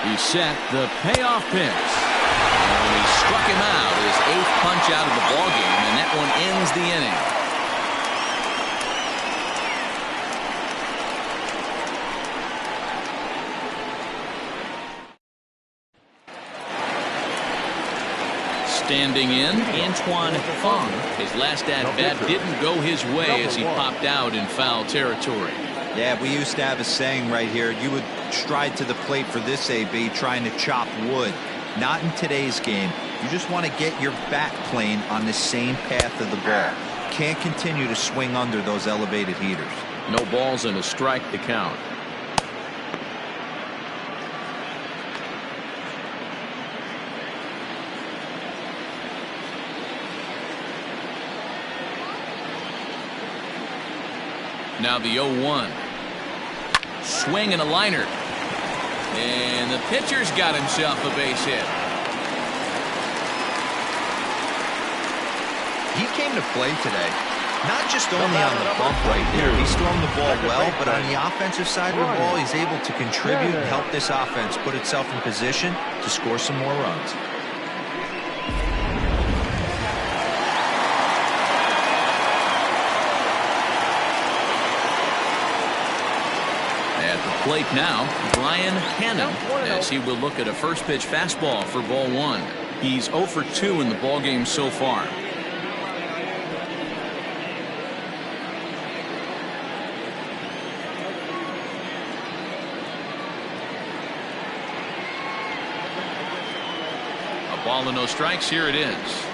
He's set. The payoff pitch. And he struck him out. His 8th punch out of the ballgame, and that one ends the inning. Standing in, Antoine Fong. His last at-bat didn't go his way as he popped out in foul territory. Yeah, we used to have a saying right here. You would stride to the plate for this AB trying to chop wood. Not in today's game. You just want to get your bat plane on the same path of the ball. can't continue to swing under those elevated heaters. No balls and a strike to count. Now the 0-1. Swing and a liner. And the pitcher's got himself a base hit. He came to play today, not just only on the bump right here. He's throwing the ball well, but on the offensive side of the ball, he's able to contribute and help this offense put itself in position to score some more runs. At the plate now, Brian Hannon, as he will look at a first pitch fastball for ball 1. He's 0 for 2 in the ballgame so far. A ball and no strikes. Here it is.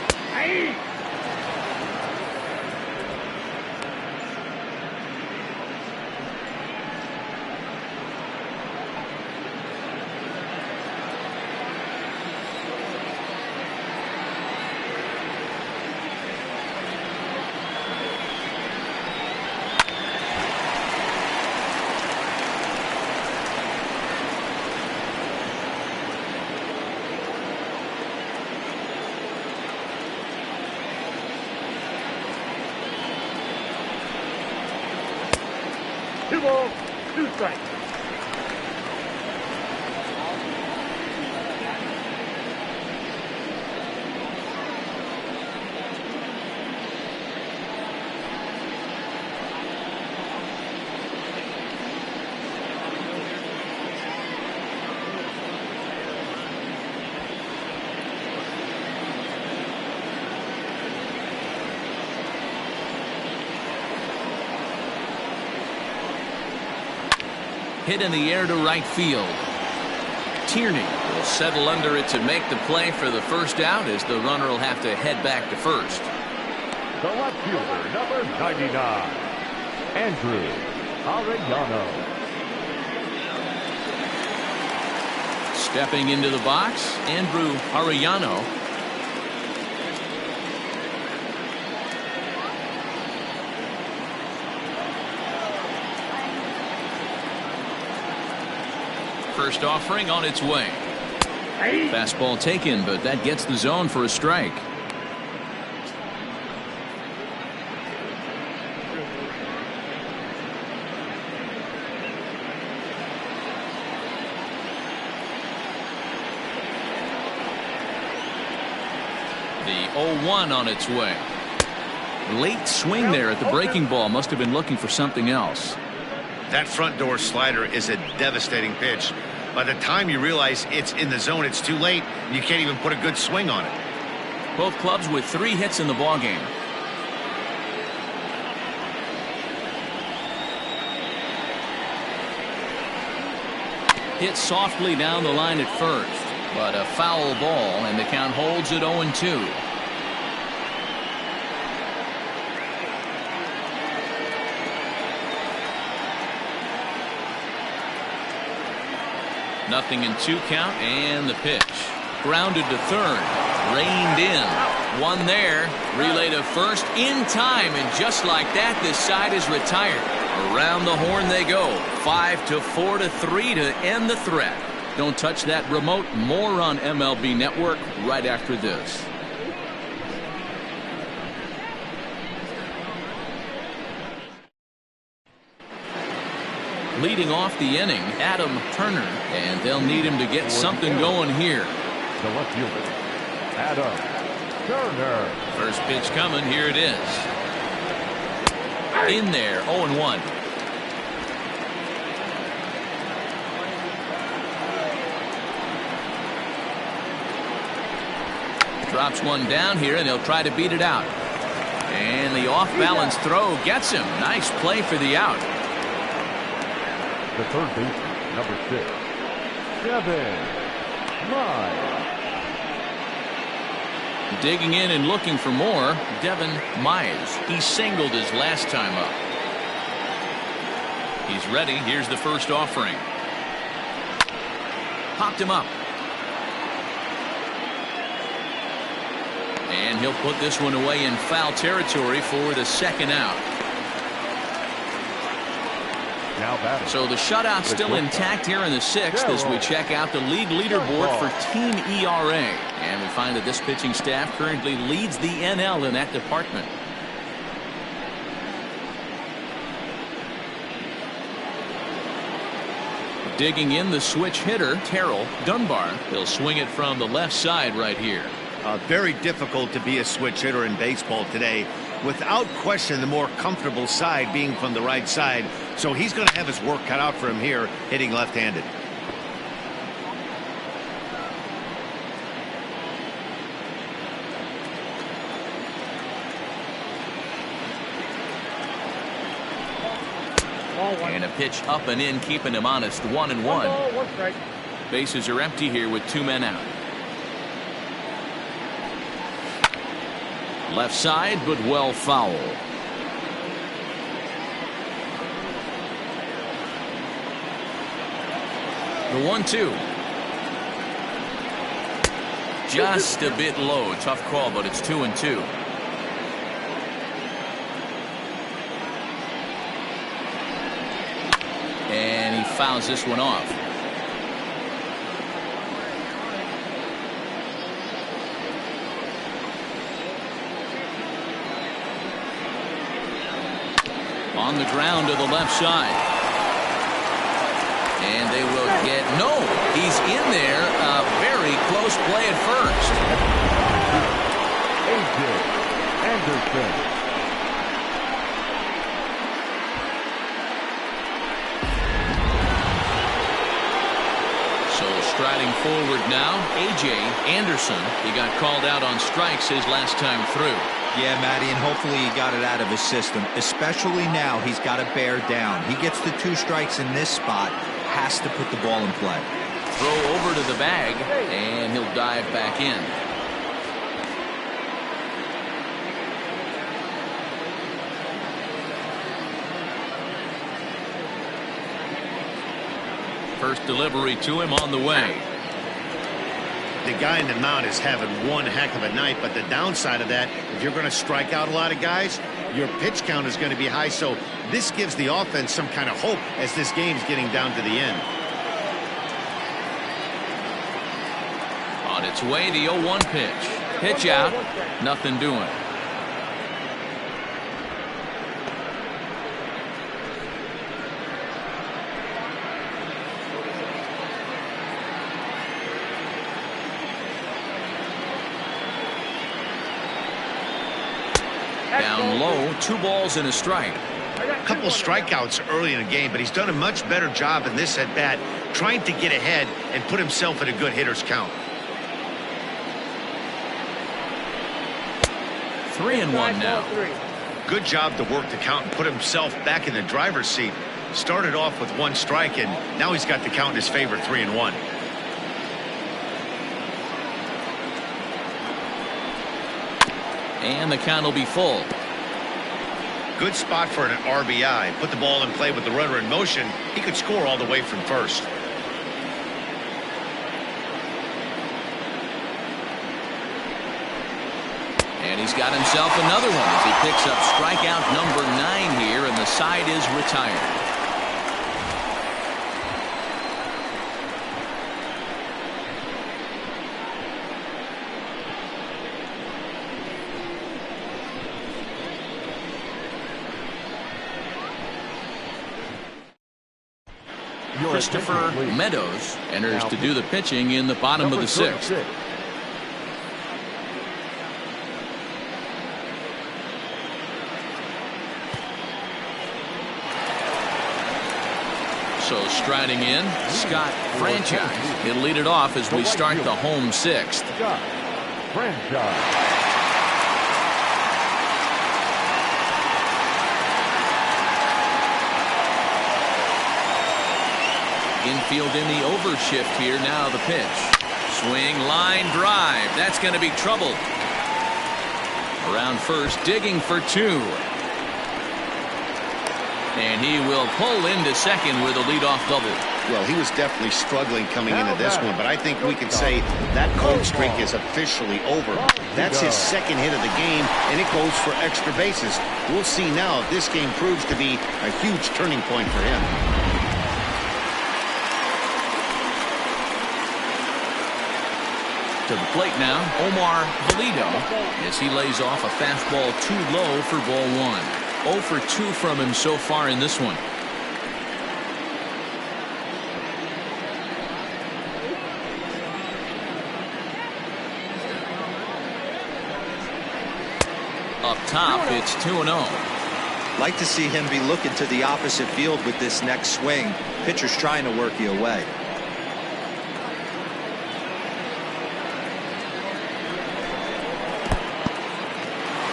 Two balls, 2 strikes. Hit in the air to right field. Tierney will settle under it to make the play for the first out, as the runner will have to head back to first. The left fielder, number 99, Andrew Arellano. Stepping into the box, Andrew Arellano. First offering on its way. Fastball taken, but that gets the zone for a strike. The 0-1 on its way. Late swing there at the breaking ball. Must have been looking for something else. That front door slider is a devastating pitch. By the time you realize it's in the zone, it's too late. You can't even put a good swing on it. Both clubs with 3 hits in the ballgame. Hit softly down the line at first, but a foul ball, and the count holds at 0-2. Nothing in 2 count, and the pitch. Grounded to third. Reined in. One there. Relay to first in time, and just like that, this side is retired. Around the horn they go. 5-4 to 3 to end the threat. Don't touch that remote. More on MLB Network right after this. Leading off the inning, Adam Turner, and they'll need him to get something going here. The left fielder, Adam Turner. First pitch coming. Here it is. In there, 0-1. Drops one down here, and they'll try to beat it out. And the off-balance throw gets him. Nice play for the out. The third baseman, number 6, Devin Mize. Digging in and looking for more, Devin Mize. He singled his last time up. He's ready. Here's the first offering. Popped him up. And he'll put this one away in foul territory for the second out. So the shutout still intact here in the sixth as we check out the league leaderboard for team ERA. And we find that this pitching staff currently leads the NL in that department. Digging in, the switch hitter, Terrell Dunbar. He'll swing it from the left side right here. Very difficult to be a switch hitter in baseball today. Without question, the more comfortable side being from the right side. So he's going to have his work cut out for him here, hitting left-handed. And a pitch up and in, keeping him honest. 1-1. Bases are empty here with 2 men out. Left side, but well foul. The 1-2. Just a bit low. Tough call, but it's 2-2. And he fouls this one off. On the ground to the left side. And they will get no. He's in there. A very close play at first. A.J. Anderson. So striding forward now, A.J. Anderson. He got called out on strikes his last time through. Yeah, Matty, and hopefully he got it out of his system. Especially now, he's got to bear down. He gets the 2 strikes in this spot, has to put the ball in play. Throw over to the bag, and he'll dive back in. First delivery to him on the way. The guy in the mound is having one heck of a night, but the downside of that, if you're going to strike out a lot of guys, your pitch count is going to be high. So this gives the offense some kind of hope as this game's getting down to the end. On its way, the 0-1 pitch. Pitch out. Nothing doing. Down low, 2 balls and a strike. A couple of strikeouts early in the game, but he's done a much better job in this at bat, trying to get ahead and put himself in a good hitter's count. 3-1 now. Good job to work the count and put himself back in the driver's seat. Started off with 1 strike, and now he's got the count in his favor, 3-1. And the count will be full. Good spot for an RBI. Put the ball in play with the runner in motion. He could score all the way from first. And he's got himself another one as he picks up strikeout number 9 here, and the side is retired. Christopher Meadows enters to do the pitching in the bottom of the 6th. So striding in, Scott Franchise. He'll lead it off as we start the home 6th. Scott Franchise. Infield in the overshift here. Now the pitch. Swing, line drive. That's going to be trouble. Around first, digging for 2. And he will pull into second with a leadoff double. Well, he was definitely struggling coming into this one, but I think we can say that cold streak is officially over. That's his second hit of the game, and it goes for extra bases. We'll see now if this game proves to be a huge turning point for him. To the plate now, Omar Valido, as he lays off a fastball too low for ball 1. 0 for 2 from him so far in this one. Up top, it's 2-0. Like to see him be looking to the opposite field with this next swing. Pitcher's trying to work you away.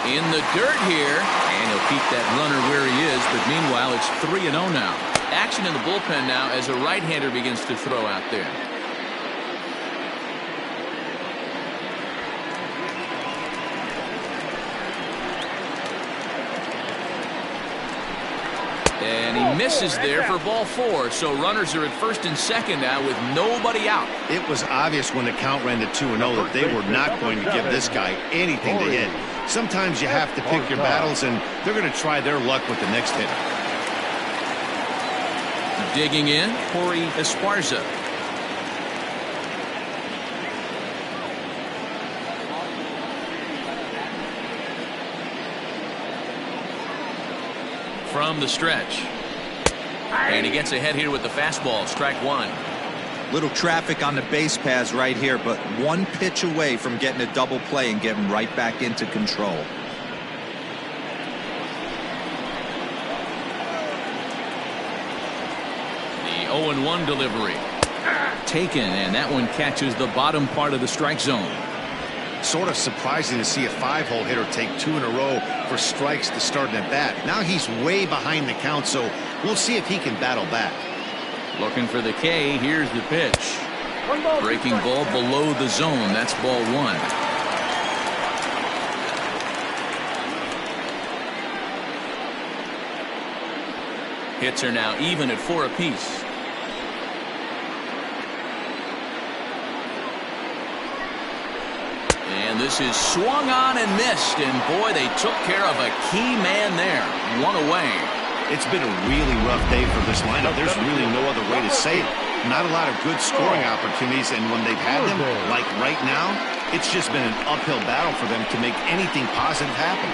In the dirt here, and he'll keep that runner where he is, but meanwhile it's 3-0 now. Action in the bullpen now as a right-hander begins to throw out there. And he misses there for ball 4, so runners are at first and second now with nobody out. It was obvious when the count ran to 2-0 that they were not going to give this guy anything to hit. Sometimes you have to pick your battles, and they're going to try their luck with the next hitter. Digging in, Jorge Esparza. From the stretch. And he gets ahead here with the fastball, strike 1. Little traffic on the base paths right here, but one pitch away from getting a double play and getting right back into control. The 0-1 delivery. Taken, and that one catches the bottom part of the strike zone. Sort of surprising to see a 5-hole hitter take 2 in a row for strikes to start an at-bat. Now he's way behind the count, so we'll see if he can battle back. Looking for the K. Here's the pitch. Breaking ball below the zone. That's ball 1. Hits are now even at 4 apiece. And this is swung on and missed. And boy, they took care of a key man there. 1 away. It's been a really rough day for this lineup. There's really no other way to say it. Not a lot of good scoring opportunities, and when they've had them, like right now, it's just been an uphill battle for them to make anything positive happen.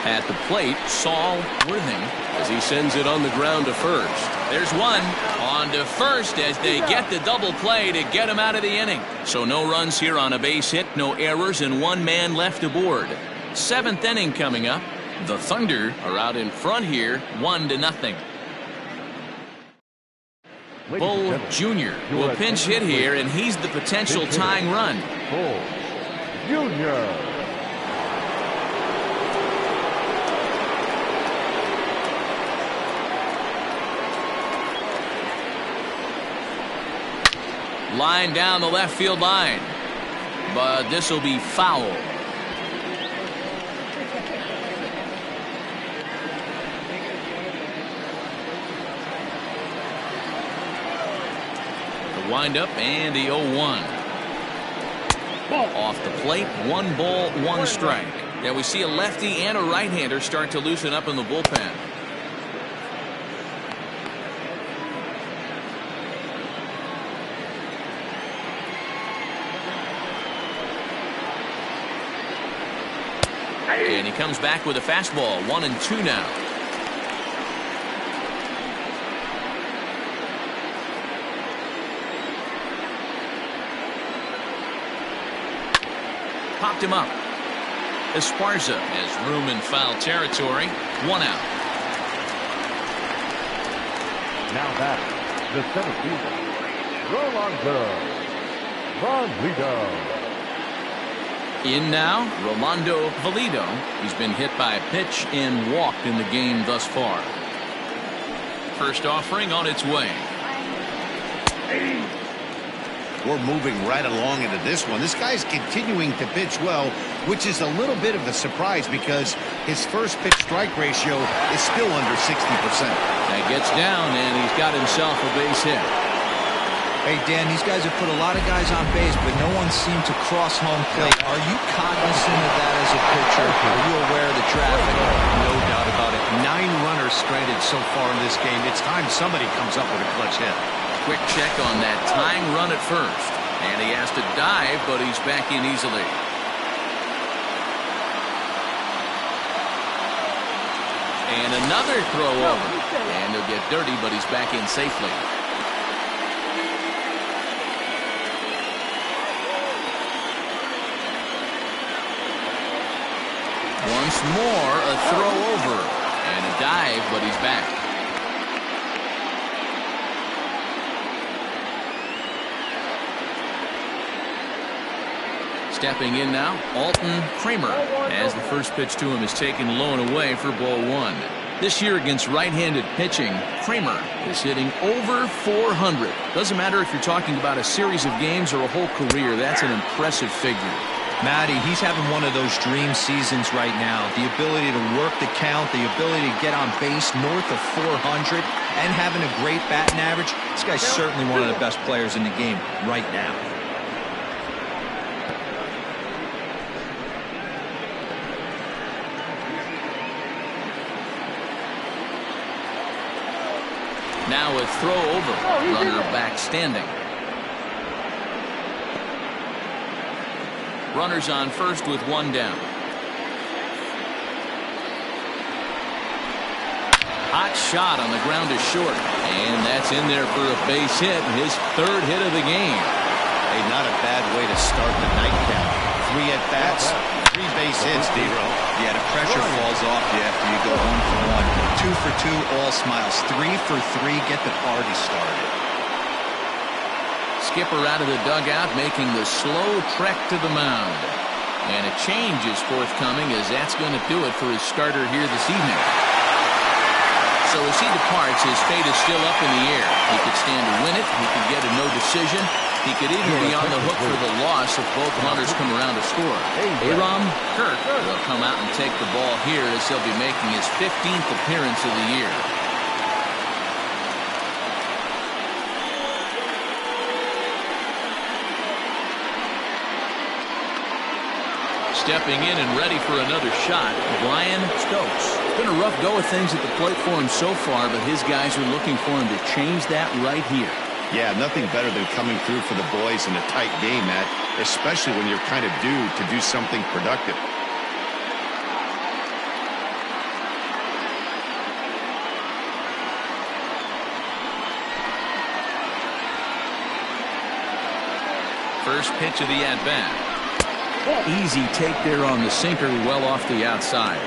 At the plate, Saul Worthing as he sends it on the ground to first. There's one on to first as they get the double play to get him out of the inning. So no runs here on a base hit, no errors, and 1 man left aboard. 7th inning coming up. The Thunder are out in front here, 1-0. Bull Jr. will pinch hit here, and he's the potential tying run. Bull Jr. Line down the left field line, but this will be foul. The windup and the 0-1. Off the plate, 1 ball, 1 strike. Now we see a lefty and a right-hander start to loosen up in the bullpen. And he comes back with a fastball, 1-2 now. Popped him up. Esparza has room in foul territory. 1 out. Now back, the center fielder, Rolando Valido. In now, Rolando Valido. He's been hit by a pitch and walked in the game thus far. First offering on its way. We're moving right along into this one. This guy's continuing to pitch well, which is a little bit of a surprise because his first pitch strike ratio is still under 60%. That gets down, and he's got himself a base hit. Hey, Dan, these guys have put a lot of guys on base, but no one seemed to cross home plate. Are you cognizant of that as a pitcher? Are you aware of the traffic? No doubt about it. 9 runners stranded so far in this game. It's time somebody comes up with a clutch hit. Quick check on that tying run at first. And he has to dive, but he's back in easily. And another throw over. And he'll get dirty, but he's back in safely. Once more, a throw over. And a dive, but he's back. Stepping in now, Alton Kramer, as the first pitch to him is taken low and away for ball 1. This year against right-handed pitching, Kramer is hitting over 400. Doesn't matter if you're talking about a series of games or a whole career, that's an impressive figure. Matty, he's having one of those dream seasons right now. The ability to work the count, the ability to get on base north of 400, and having a great batting average. This guy's certainly one of the best players in the game right now. Now a throw over. Runner back standing. Runners on first with 1 down. Hot shot on the ground is short. And that's in there for a base hit. His 3rd hit of the game. Hey, not a bad way to start the nightcap. 3 at-bats, 3 base hits, D-Row. Yeah, the pressure falls off you after you go 1 for 1. 2 for 2, all smiles. 3 for 3, get the party started. Skipper out of the dugout making the slow trek to the mound. And a change is forthcoming as that's going to do it for his starter here this evening. So as he departs, his fate is still up in the air. He could stand to win it. He could get a no decision. He could even be on the hook for the loss if both runners come around to score. Aram Kirk will come out and take the ball here as he'll be making his 15th appearance of the year. Stepping in and ready for another shot, Brian Stokes. It's been a rough go of things at the plate for him so far, but his guys are looking for him to change that right here. Yeah, nothing better than coming through for the boys in a tight game, Matt, especially when you're kind of due to do something productive. First pitch of the at-bat. Easy take there on the sinker, well off the outside.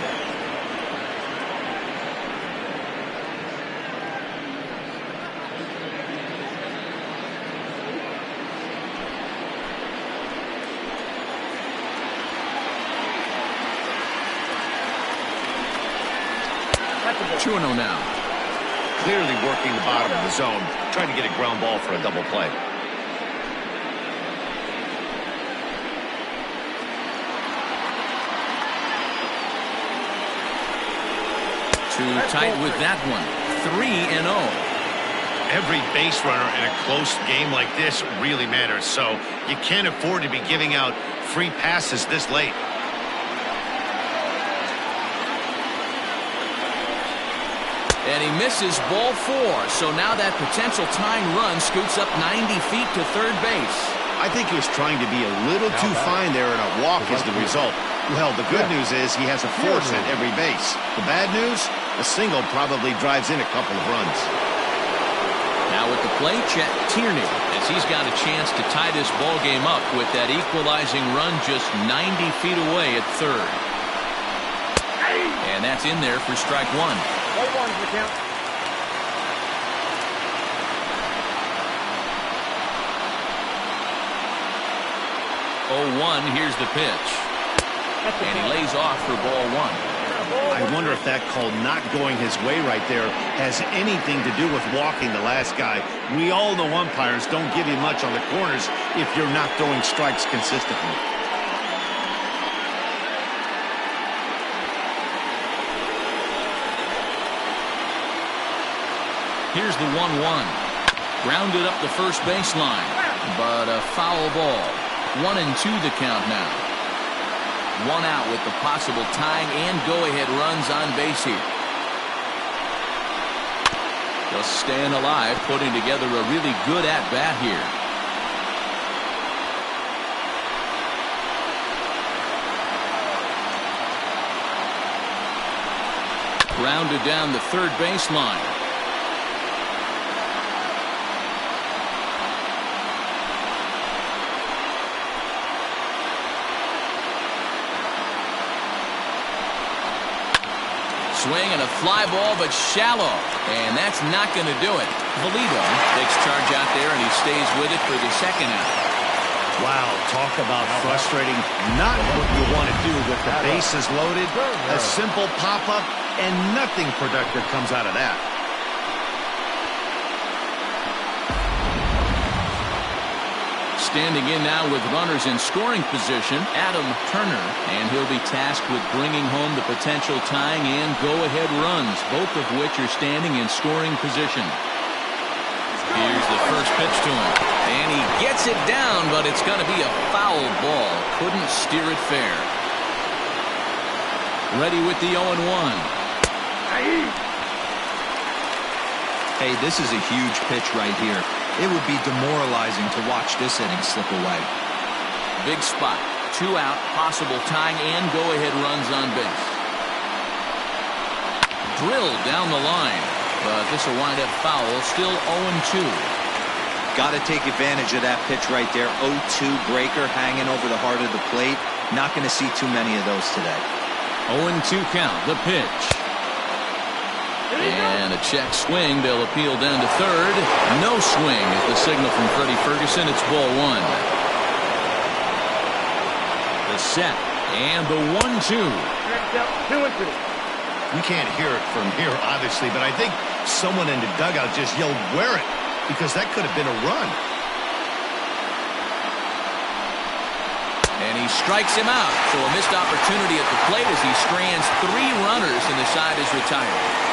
That's 2-0 now. Clearly working the bottom of the zone, trying to get a ground ball for a double play. Too tight with that one. 3-0. Every base runner in a close game like this really matters, so you can't afford to be giving out free passes this late. And he misses ball 4, so now that potential tying run scoots up 90 feet to third base. I think he was trying to be a little too fine there, and a walk is the result. Well, the good news is he has a force at every base. The bad news, a single probably drives in a couple of runs. Now at the plate, Chet Tierney, as he's got a chance to tie this ball game up with that equalizing run just 90 feet away at third. And that's in there for strike 1. 1-1's the count. Oh, 0-1, here's the pitch. And he lays off for ball 1. I wonder if that call not going his way right there has anything to do with walking the last guy. We all know umpires don't give you much on the corners if you're not throwing strikes consistently. Here's the 1-1. Grounded up the first baseline, but a foul ball. 1-2 the count now. One out with the possible tying and go-ahead runs on base here. Just staying alive, putting together a really good at-bat here. Grounded down the third baseline. Swing and a fly ball, but shallow. And that's not going to do it. Valito takes charge out there, and he stays with it for the second out. Wow, talk about frustrating. Not what you want to do with the bases loaded. A simple pop-up, and nothing productive comes out of that. Standing in now with runners in scoring position, Adam Turner, and he'll be tasked with bringing home the potential tying and go-ahead runs, both of which are standing in scoring position. Here's the first pitch to him, and he gets it down, but it's going to be a foul ball. Couldn't steer it fair. Ready with the 0-1. Hey, this is a huge pitch right here. It would be demoralizing to watch this inning slip away. Big spot. 2 out, possible tying and go-ahead runs on base. Drilled down the line, but this will wind up foul. Still 0-2. Got to take advantage of that pitch right there. 0-2 breaker hanging over the heart of the plate. Not going to see too many of those today. 0-2 count. The pitch. And a check swing. They'll appeal down to third. No swing is the signal from Freddie Ferguson. It's ball 1. The set and the 1-2. We can't hear it from here, obviously, but I think someone in the dugout just yelled, "Wear it," because that could have been a run. And he strikes him out. So a missed opportunity at the plate as he strands 3 runners and the side is retired.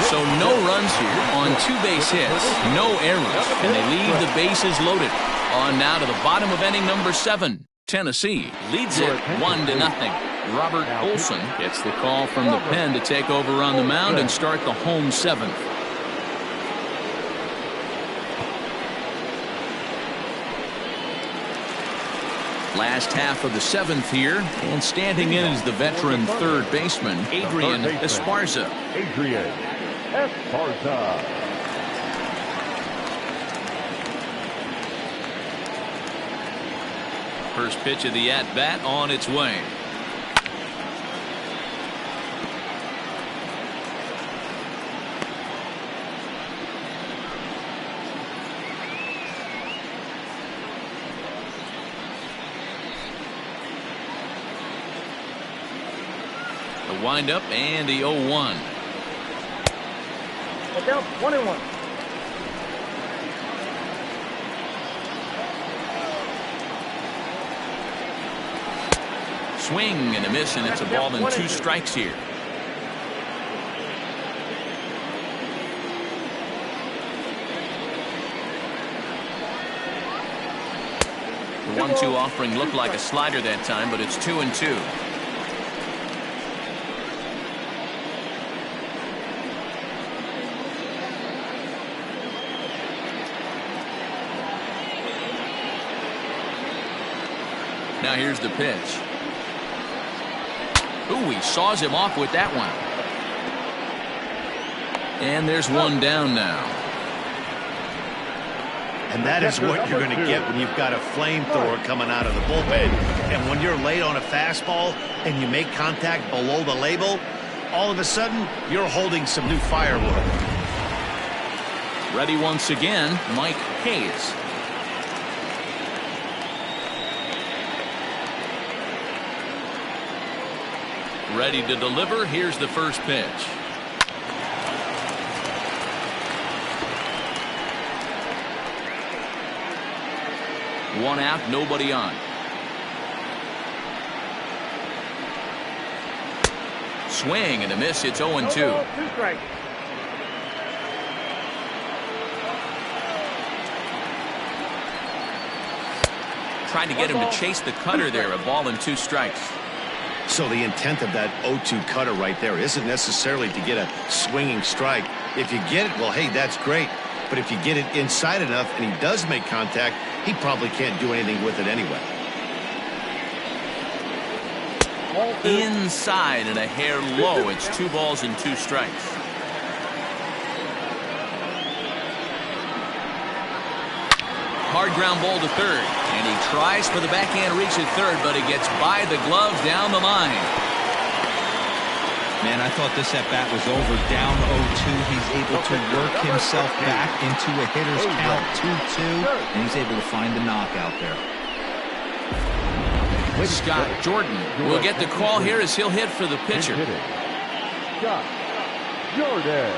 So no runs here on 2 base hits, no errors, and they leave the bases loaded. On now to the bottom of inning number 7. Tennessee leads it 1-0. Robert Olson gets the call from the pen to take over on the mound and start the home 7th. Last half of the 7th here, and standing in is the veteran third baseman, Adrian Esparza. Adrian Esparza. First pitch of the at-bat on its way. The windup and the 0-1. 1-1. Swing and a miss, and it's a ball and 2 strikes here. The 1-2 offering looked like a slider that time, but it's 2-2. Now here's the pitch. Ooh, he saws him off with that one. And there's one down now. And that is what you're going to get when you've got a flamethrower coming out of the bullpen. And when you're late on a fastball and you make contact below the label, all of a sudden, you're holding some new firewood. Ready once again, Mike Hayes. Ready to deliver. Here's the first pitch. One out, nobody on. Swing and a miss. It's 0-2. 2 strikes. Trying to get him to chase the cutter there. A ball and 2 strikes. So the intent of that 0-2 cutter right there isn't necessarily to get a swinging strike. If you get it, well, hey, that's great. But if you get it inside enough and he does make contact, he probably can't do anything with it anyway. Inside and a hair low. It's 2 balls and 2 strikes. Hard ground ball to third, and he tries for the backhand reach at third, but it gets by the glove down the line. Man, I thought this at-bat was over. Down 0-2. He's able to work himself back into a hitter's count, 2-2, and he's able to find the knockout there. Scott Jordan will get the call here as he'll hit for the pitcher. Scott Jordan.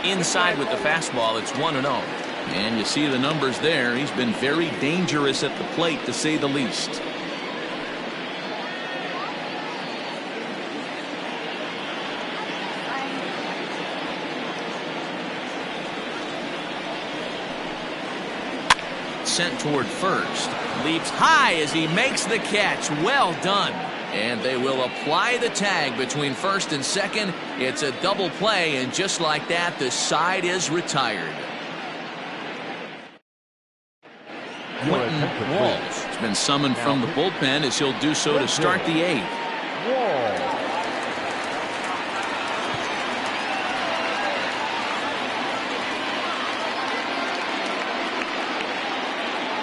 Inside with the fastball, it's 1-0. And you see the numbers there. He's been very dangerous at the plate, to say the least. Sent toward first. Leaps high as he makes the catch. Well done. And they will apply the tag between first and second. It's a double play, and just like that, the side is retired. Quentin Walls has been summoned from the bullpen as he'll do so to start the 8th.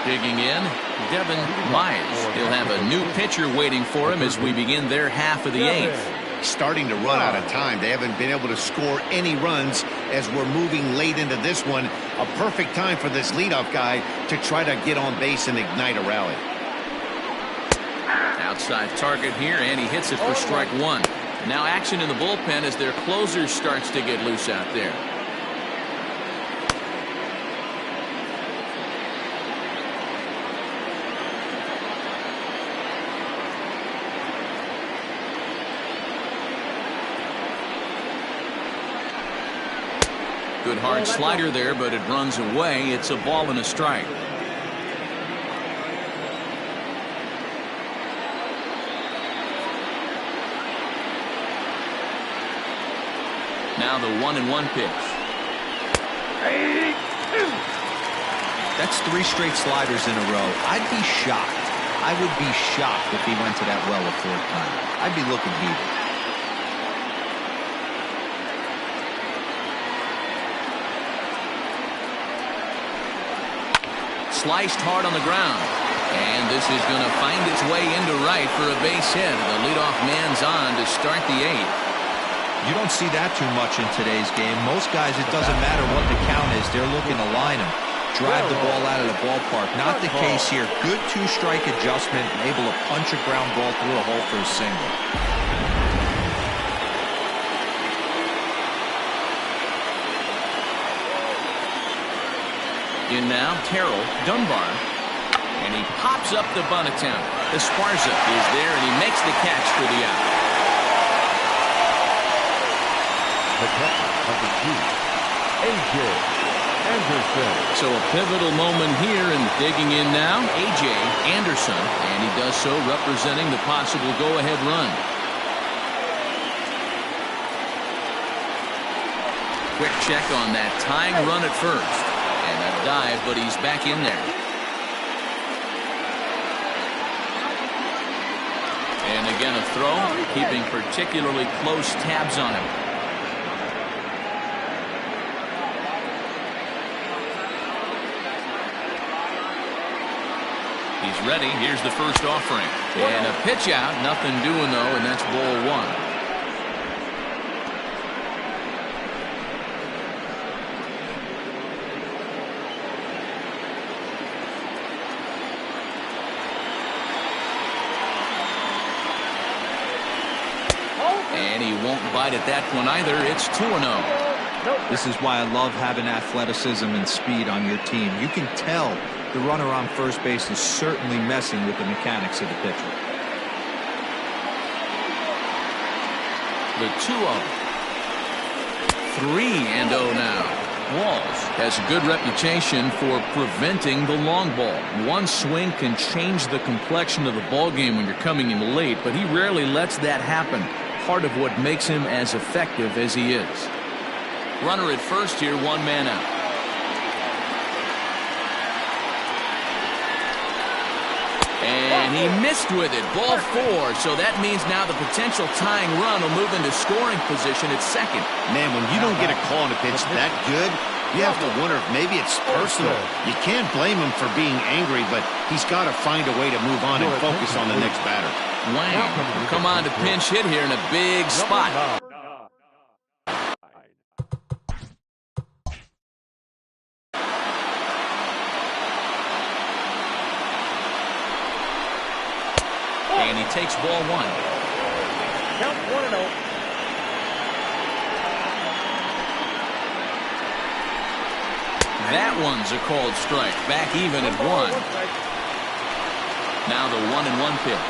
Digging in, Devin Myers. He'll have a new pitcher waiting for him as we begin their half of the 8th. Starting to run out of time. They haven't been able to score any runs as we're moving late into this one. A perfect time for this leadoff guy to try to get on base and ignite a rally. Outside target here, and he hits it for strike 1. Now action in the bullpen as their closer starts to get loose out there. Good hard slider there, but it runs away. It's a ball and a strike. Now the 1-1 pitch. That's 3 straight sliders in a row. I'd be shocked. I would be shocked if he went to that well a 4th time. I'd be looking heated. Sliced hard on the ground. And this is going to find its way into right for a base hit. The leadoff man's on to start the 8th. You don't see that too much in today's game. Most guys, it doesn't matter what the count is. They're looking to line him, drive the ball out of the ballpark. Not the case here. Good 2-strike adjustment, able to punch a ground ball through a hole for a single. In now, Terrell Dunbar. And he pops up the bunt attempt. Esparza is there, and he makes the catch for the out. The catcher, number 2, A.J. Anderson. So a pivotal moment here, and digging in now, A.J. Anderson. And he does so representing the possible go-ahead run. Quick check on that tying run at first. And a dive, but he's back in there. And again a throw, keeping particularly close tabs on him. He's ready. Here's the first offering. And a pitch out. Nothing doing though, and that's ball 1. won't bite at that one either. It's 2-0. This is why I love having athleticism and speed on your team. You can tell the runner on first base is certainly messing with the mechanics of the pitcher. The 2-0. 3-0 now. Walls has a good reputation for preventing the long ball. One swing can change the complexion of the ball game when you're coming in late, but he rarely lets that happen. Part of what makes him as effective as he is. Runner at first here, 1 man out. And he missed with it. Ball 4. So that means now the potential tying run will move into scoring position at second. Man, when you don't get a call on a pitch that good, you have to wonder if maybe it's personal. You can't blame him for being angry, but he's got to find a way to move on and focus on the next batter. Wang will come on to pinch hit here in a big spot. And he takes ball 1. Count 1-0. That one's a called strike. Back even at 1. Now the 1-1 pitch.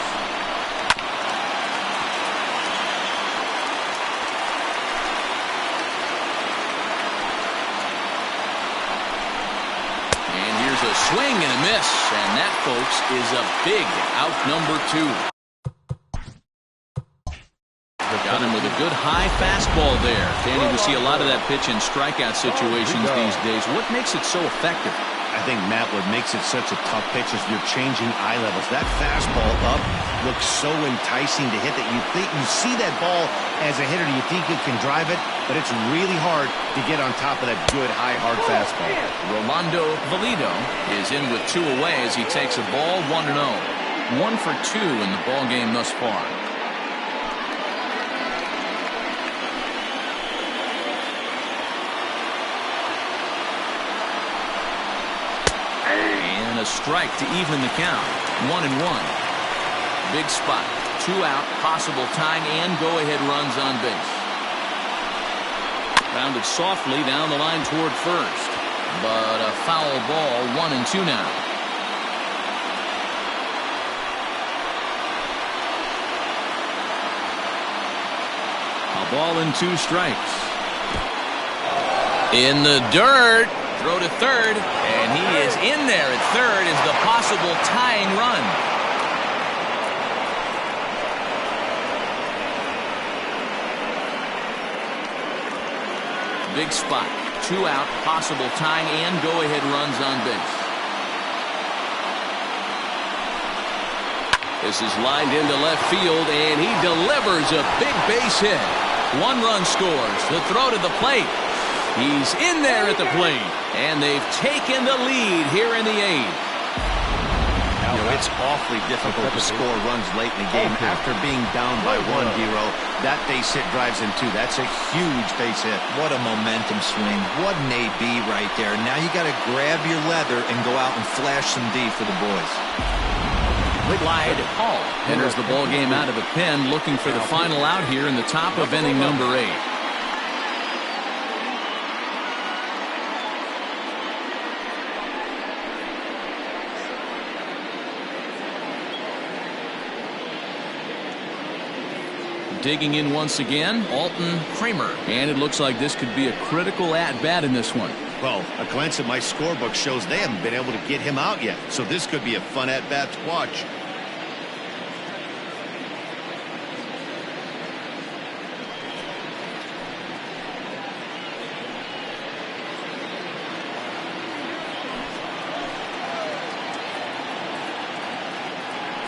And here's a swing and a miss. And that, folks, is a big out number 2. Got him with a good high fastball there. Danny, we see a lot of that pitch in strikeout situations these days. What makes it so effective? I think, Matt, what makes it such a tough pitch is you're changing eye levels. That fastball up looks so enticing to hit that you think you see that ball as a hitter. You think you can drive it, but it's really hard to get on top of that good high hard fastball. Rolando Valido is in with 2 away as he takes a ball 1-0. 1 for 2 in the ball game thus far. And a strike to even the count. 1-1. Big spot. 2 out. Possible tying and go-ahead runs on base. Rounded softly down the line toward first. But a foul ball. 1-2 now. A ball and 2 strikes. In the dirt. Throw to third, and he is in there at third as the possible tying run. Big spot. 2 out, possible tying and go-ahead runs on base. This is lined into left field, and he delivers a big base hit. 1 run scores. The throw to the plate. He's in there at the plate, and they've taken the lead here in the 8th. You know, it's awfully difficult to score runs late in the game after being down by 1, Hero. That base hit drives in 2. That's a huge base hit. What a momentum swing. What an AB right there. Now you got to grab your leather and go out and flash some D for the boys. Clyde Hall enters the ball game out of the pen, looking for the final out here in the top of inning number 8. Digging in once again, Alton Kramer. And it looks like this could be a critical at-bat in this one. Well, a glance at my scorebook shows they haven't been able to get him out yet. So this could be a fun at-bat to watch.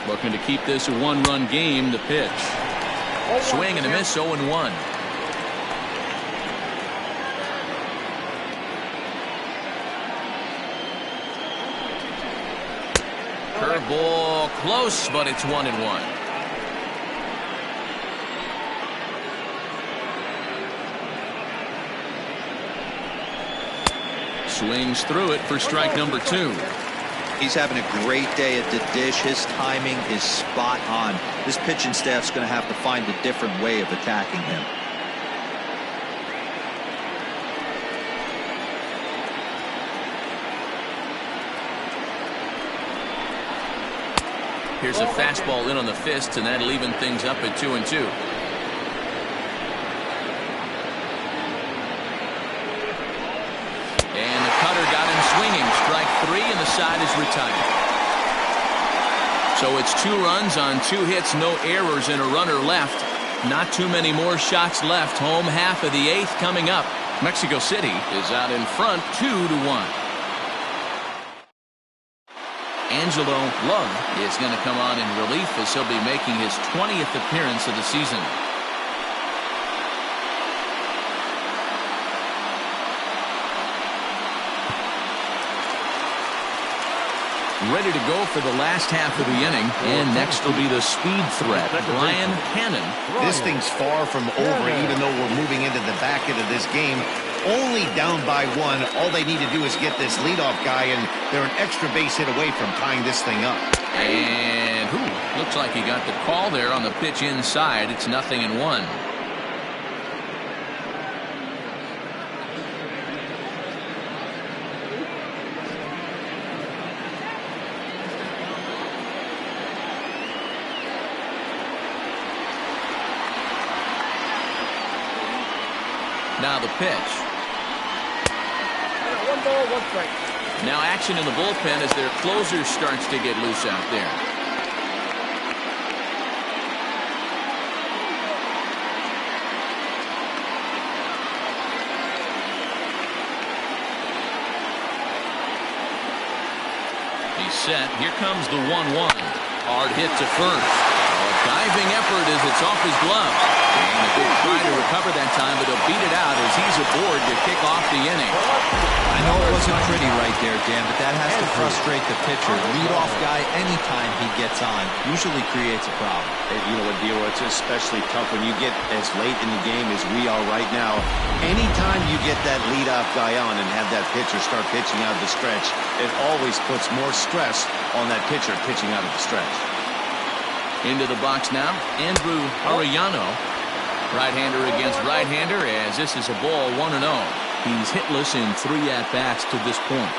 Looking to keep this a 1-run game. The pitch. Swing and a miss. 0-1. Curveball close, but it's 1-1. Swings through it for strike number 2. He's having a great day at the dish. His timing is spot on. This pitching staff's going to have to find a different way of attacking him. Here's a fastball in on the fists, and that'll even things up at 2-2. And the cutter got him swinging. Strike 3, and the side is retired. So it's 2 runs on 2 hits, no errors, and a runner left. Not too many more shots left. Home half of the 8th coming up. Mexico City is out in front 2-1. Angelo Love is going to come on in relief as he'll be making his 20th appearance of the season. Ready to go for the last half of the inning, and next will be the speed threat, Brian Hannon. This thing's far from over, even though we're moving into the back end of this game. Only down by 1. All they need to do is get this leadoff guy, and they're an extra base hit away from tying this thing up. And looks like he got the call there on the pitch inside. It's 0-1. Now the pitch. 1 ball, 1 strike. Now action in the bullpen as their closer starts to get loose out there. He's set. Here comes the 1-1. Hard hit to first. A diving effort as it's off his glove. And a big try to recover that time, but he'll beat it out as he's aboard to kick off the inning. I know it wasn't pretty right there, Dan, but that has to frustrate the pitcher. Leadoff guy, anytime he gets on, usually creates a problem. And you know what, Dio, it's especially tough when you get as late in the game as we are right now. Anytime you get that leadoff guy on and have that pitcher start pitching out of the stretch, it always puts more stress on that pitcher pitching out of the stretch. Into the box now, Andrew Arellano. Right-hander against right-hander as this is a ball 1-0. He's hitless in 3 at-bats to this point.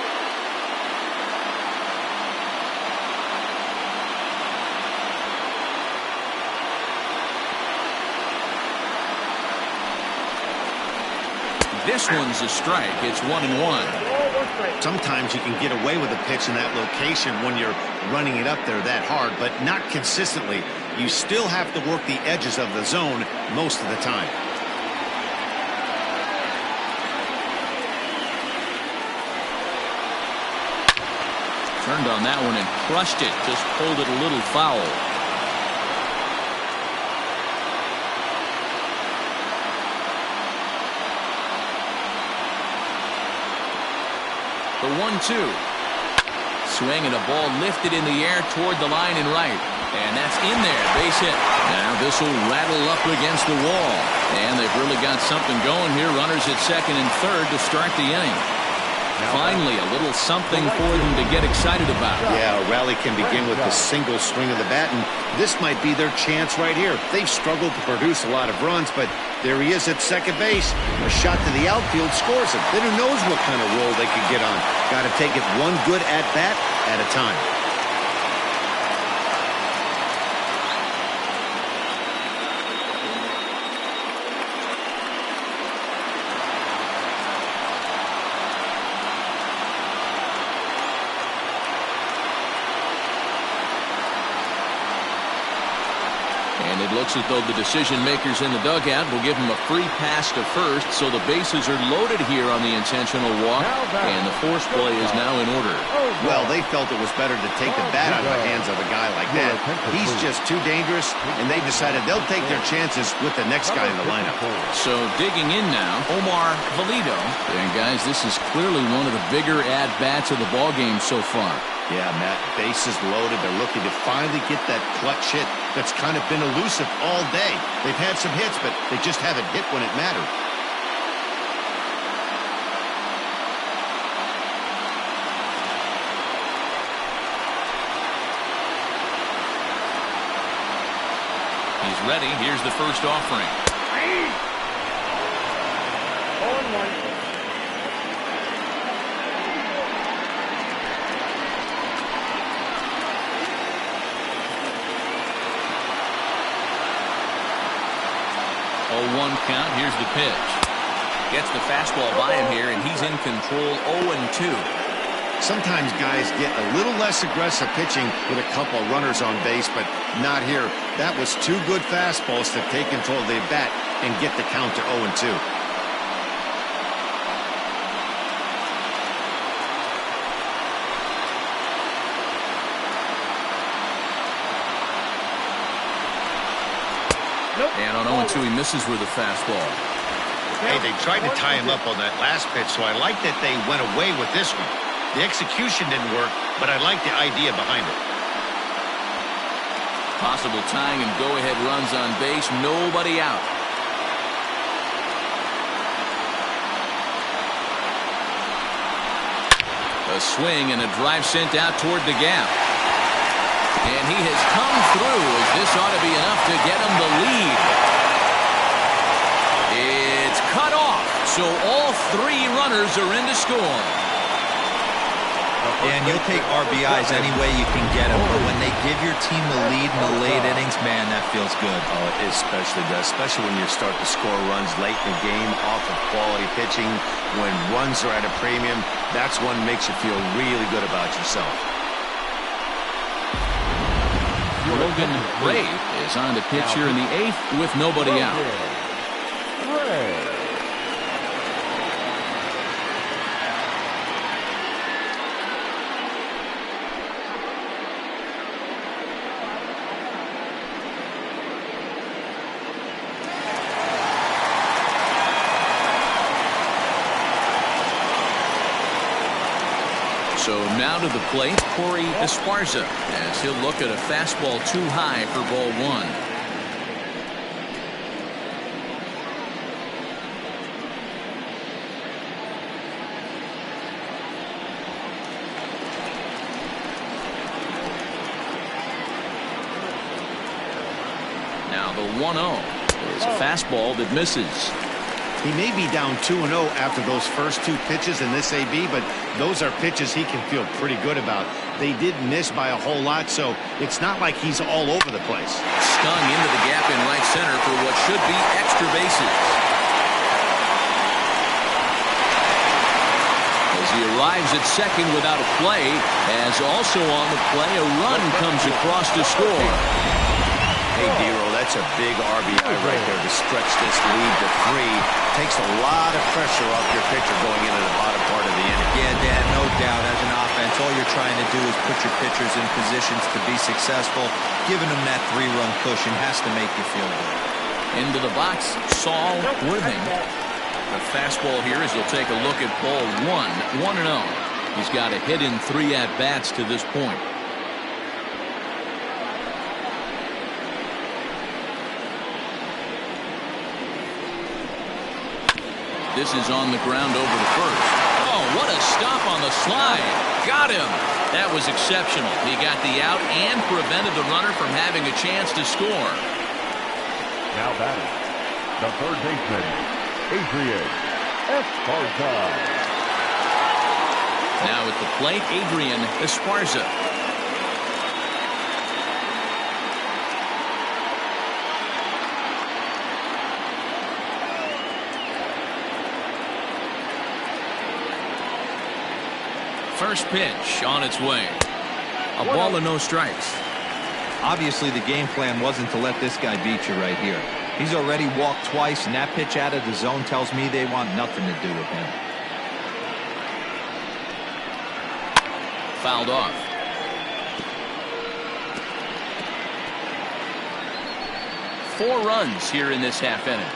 This one's a strike. It's 1-1. Sometimes you can get away with a pitch in that location when you're running it up there that hard, but not consistently. You still have to work the edges of the zone most of the time. Turned on that one and crushed it. Just pulled it a little foul. The 1-2. Swing and a ball lifted in the air toward the line and right. And that's in there. Base hit. Now this will rattle up against the wall. And they've really got something going here. Runners at second and third to start the inning. Finally, a little something for them to get excited about. Yeah, a rally can begin with a single swing of the bat, and this might be their chance right here. They've struggled to produce a lot of runs, but there he is at second base. A shot to the outfield scores him. Then who knows what kind of roll they could get on. Got to take it one good at-bat at a time. And it looks as though the decision makers in the dugout will give him a free pass to first, so the bases are loaded here on the intentional walk, and the force play is now in order. Well, they felt it was better to take the bat out of the hands of a guy like that. He's just too dangerous, and they decided they'll take their chances with the next guy in the lineup. So digging in now, Omar Valido. And guys, this is clearly one of the bigger at-bats of the ballgame so far. Yeah, Matt, bases loaded. They're looking to finally get that clutch hit that's kind of been elusive all day. They've had some hits, but they just haven't hit when it mattered. ready. Here's the first offering. 0-1. Oh, 1 count. Here's the pitch. Gets the fastball by him here, and he's in control. 0-2. Sometimes guys get a little less aggressive pitching with a couple of runners on base, but not here. That was 2 good fastballs to take control of the bat and get the count to 0-2. And on 0-2, he misses with a fastball. Hey, they tried to tie him up on that last pitch, so I like that they went away with this one. The execution didn't work, but I like the idea behind it. Possible tying and go-ahead runs on base. Nobody out. A swing and a drive sent out toward the gap. And he has come through, as this ought to be enough to get him the lead. It's cut off, so all 3 runners are in to score. And you'll take RBIs any way you can get them, but when they give your team the lead in the late innings, man, that feels good. Oh, it especially does, especially when you start to score runs late in the game off of quality pitching. When runs are at a premium, that's what makes you feel really good about yourself. Logan Ray is on to pitch here in the 8th with nobody out. So now to the plate, Corey Esparza, as he'll look at a fastball too high for ball 1. Now the 1-0 is a fastball that misses. He may be down 2-0 after those first 2 pitches in this AB, but those are pitches he can feel pretty good about. They did miss by a whole lot, so it's not like he's all over the place. Stung into the gap in right center for what should be extra bases. As he arrives at second without a play, as also on the play, a run comes across to score. Hey, Dero, that's a big RBI right there to stretch this lead to 3. Takes a lot of pressure off your pitcher going into the bottom part of the inning. Yeah, Dan, no doubt. As an offense, all you're trying to do is put your pitchers in positions to be successful. Giving them that 3-run cushion has to make you feel good. Into the box, Saul Worthing. The fastball here as he'll take a look at ball 1, 1-0. He's got a hit in 3 at-bats to this point. This is on the ground over to first. Oh, what a stop on the slide. Got him. That was exceptional. He got the out and prevented the runner from having a chance to score. Now batting, the third baseman, Adrian Esparza. Now at the plate, Adrian Esparza. First pitch on its way. A ball and no strikes. Obviously, the game plan wasn't to let this guy beat you right here. He's already walked twice, and that pitch out of the zone tells me they want nothing to do with him. Fouled off. Four runs here in this half inning.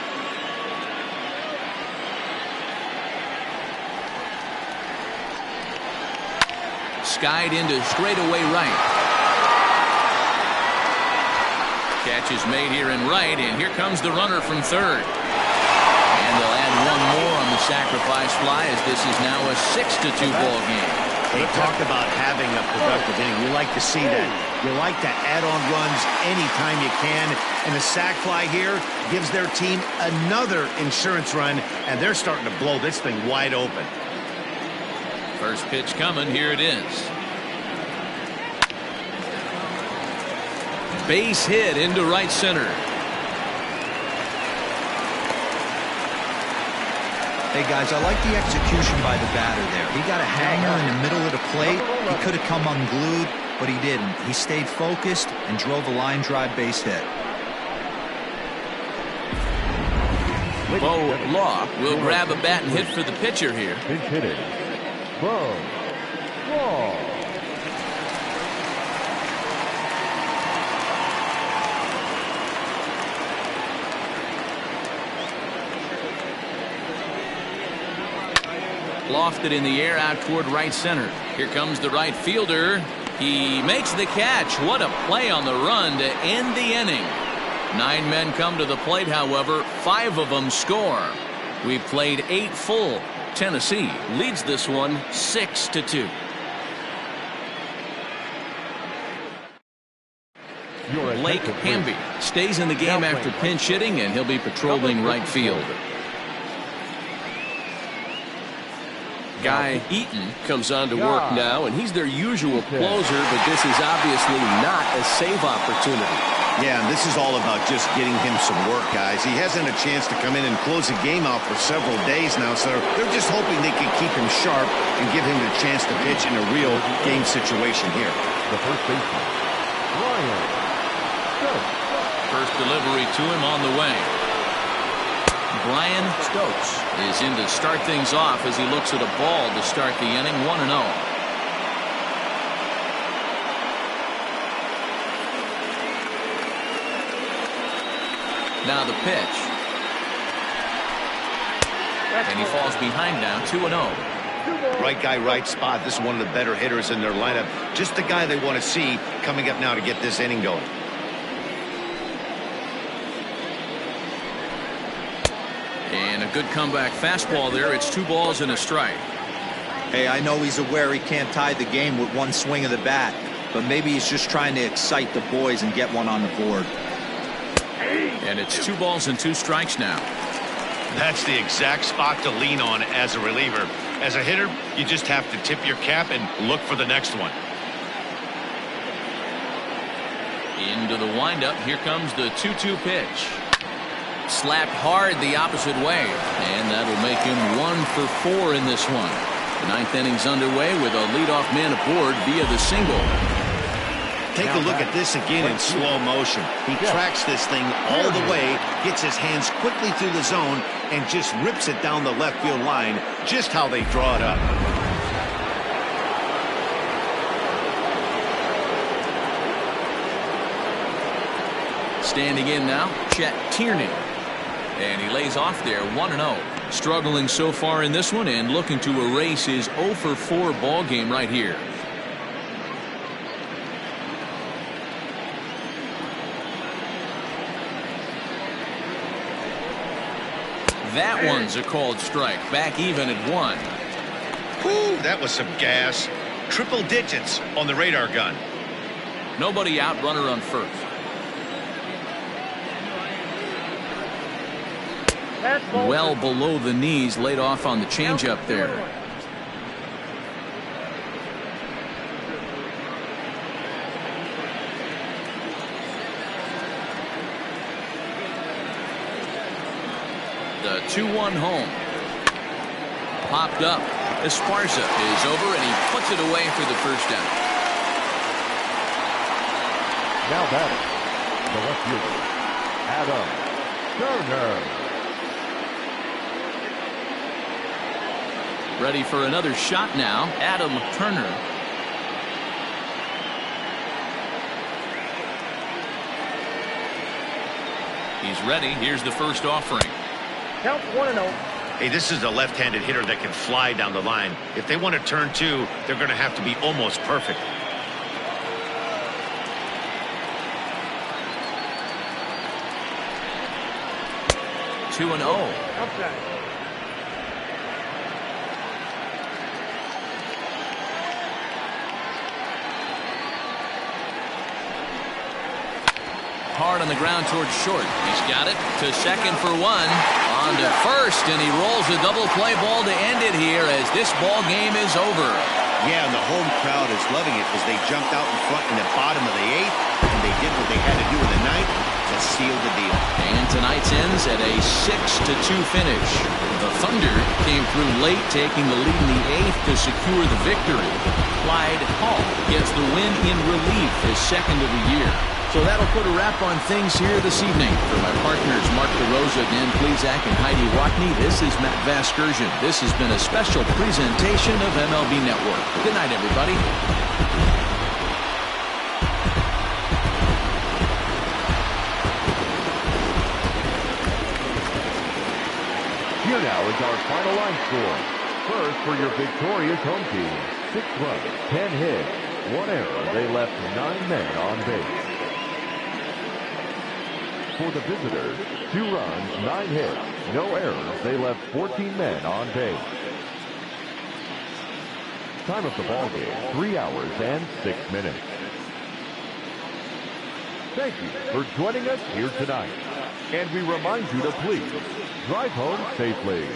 Skied into straightaway right. Catch is made here in right, and here comes the runner from third. And they'll add one more on the sacrifice fly, as this is now a 6-2 ball game. Hey, talk about having a productive inning. You like to see that. You like to add on runs anytime you can. And the sac fly here gives their team another insurance run, and they're starting to blow this thing wide open. First pitch coming. Here it is. Base hit into right center. Hey, guys, I like the execution by the batter there. He got a hanger in the middle of the plate. He could have come unglued, but he didn't. He stayed focused and drove a line drive base hit. Bo Law will grab a bat and hit for the pitcher here. Pinch hitting. Bo Law. Lofted in the air out toward right center. Here comes the right fielder. He makes the catch. What a play on the run to end the inning. 9 men come to the plate, however. 5 of them score. We played 8 full. Tennessee leads this one 6-2. Blake Hamby stays in the game after pinch hitting, and he'll be patrolling right field. Guy Eaton comes on to work now, and he's their usual closer, but this is obviously not a save opportunity. Yeah, and this is all about just getting him some work, guys. He hasn't a chance to come in and close the game out for several days now, so they're just hoping they can keep him sharp and give him the chance to pitch in a real game situation here. The first baseman, Ryan Stokes. First delivery to him on the way. Brian Stokes is in to start things off as he looks at a ball to start the inning. 1-0. Now the pitch. And he falls behind now. 2-0. Right guy, right spot. This is one of the better hitters in their lineup. Just the guy they want to see coming up now to get this inning going. And a good comeback fastball there. It's 2 balls and a strike. Hey, I know he's aware he can't tie the game with one swing of the bat, but maybe he's just trying to excite the boys and get one on the board. And it's 2 balls and 2 strikes now. That's the exact spot to lean on as a reliever. As a hitter, you just have to tip your cap and look for the next one. Into the windup. Here comes the 2-2 pitch. Slapped hard the opposite way, and that'll make him 1 for 4 in this one. The 9th inning's underway with a leadoff man aboard via the single. Take a look at this again in slow motion. He tracks this thing all the way, gets his hands quickly through the zone, and just rips it down the left field line, just how they draw it up. Standing in now, Chet Tierney. And he lays off there, 1-0. Struggling so far in this one and looking to erase his 0 for 4 ball game right here. That one's a called strike. Back even at 1. Whew, that was some gas. Triple digits on the radar gun. Nobody out, runner on first. Well below the knees, laid off on the changeup there. The 2-1 home. Popped up. Esparza is over, and he puts it away for the first down. Now batting, the left fielder, Adam Turner. Ready for another shot now, Adam Turner. He's ready. Here's the first offering. Count 1-0. Hey, this is a left-handed hitter that can fly down the line. If they want to turn 2, they're going to have to be almost perfect. Two and 0. Outside. hard on the ground towards short. He's got it to second for one. On to first, and he rolls a double play ball to end it here as this ball game is over. Yeah, and the home crowd is loving it because they jumped out in front in the bottom of the 8th, and they did what they had to do in the 9th to seal the deal. And tonight's ends at a 6-2 finish. The Thunder came through late, taking the lead in the 8th to secure the victory. Clyde Hall gets the win in relief, his second of the year. So that'll put a wrap on things here this evening. For my partners Mark DeRosa, Dan Plesac, and Heidi Watney, this is Matt Vasgersian. This has been a special presentation of MLB Network. Good night, everybody. Here now is our final line score. First for your victorious home team, 6 runs, 10 hits, 1 error. They left 9 men on base. For the visitors, 2 runs, 9 hits, no errors. They left 14 men on base. Time of the ball game, 3 hours and 6 minutes. Thank you for joining us here tonight. And we remind you to please drive home safely.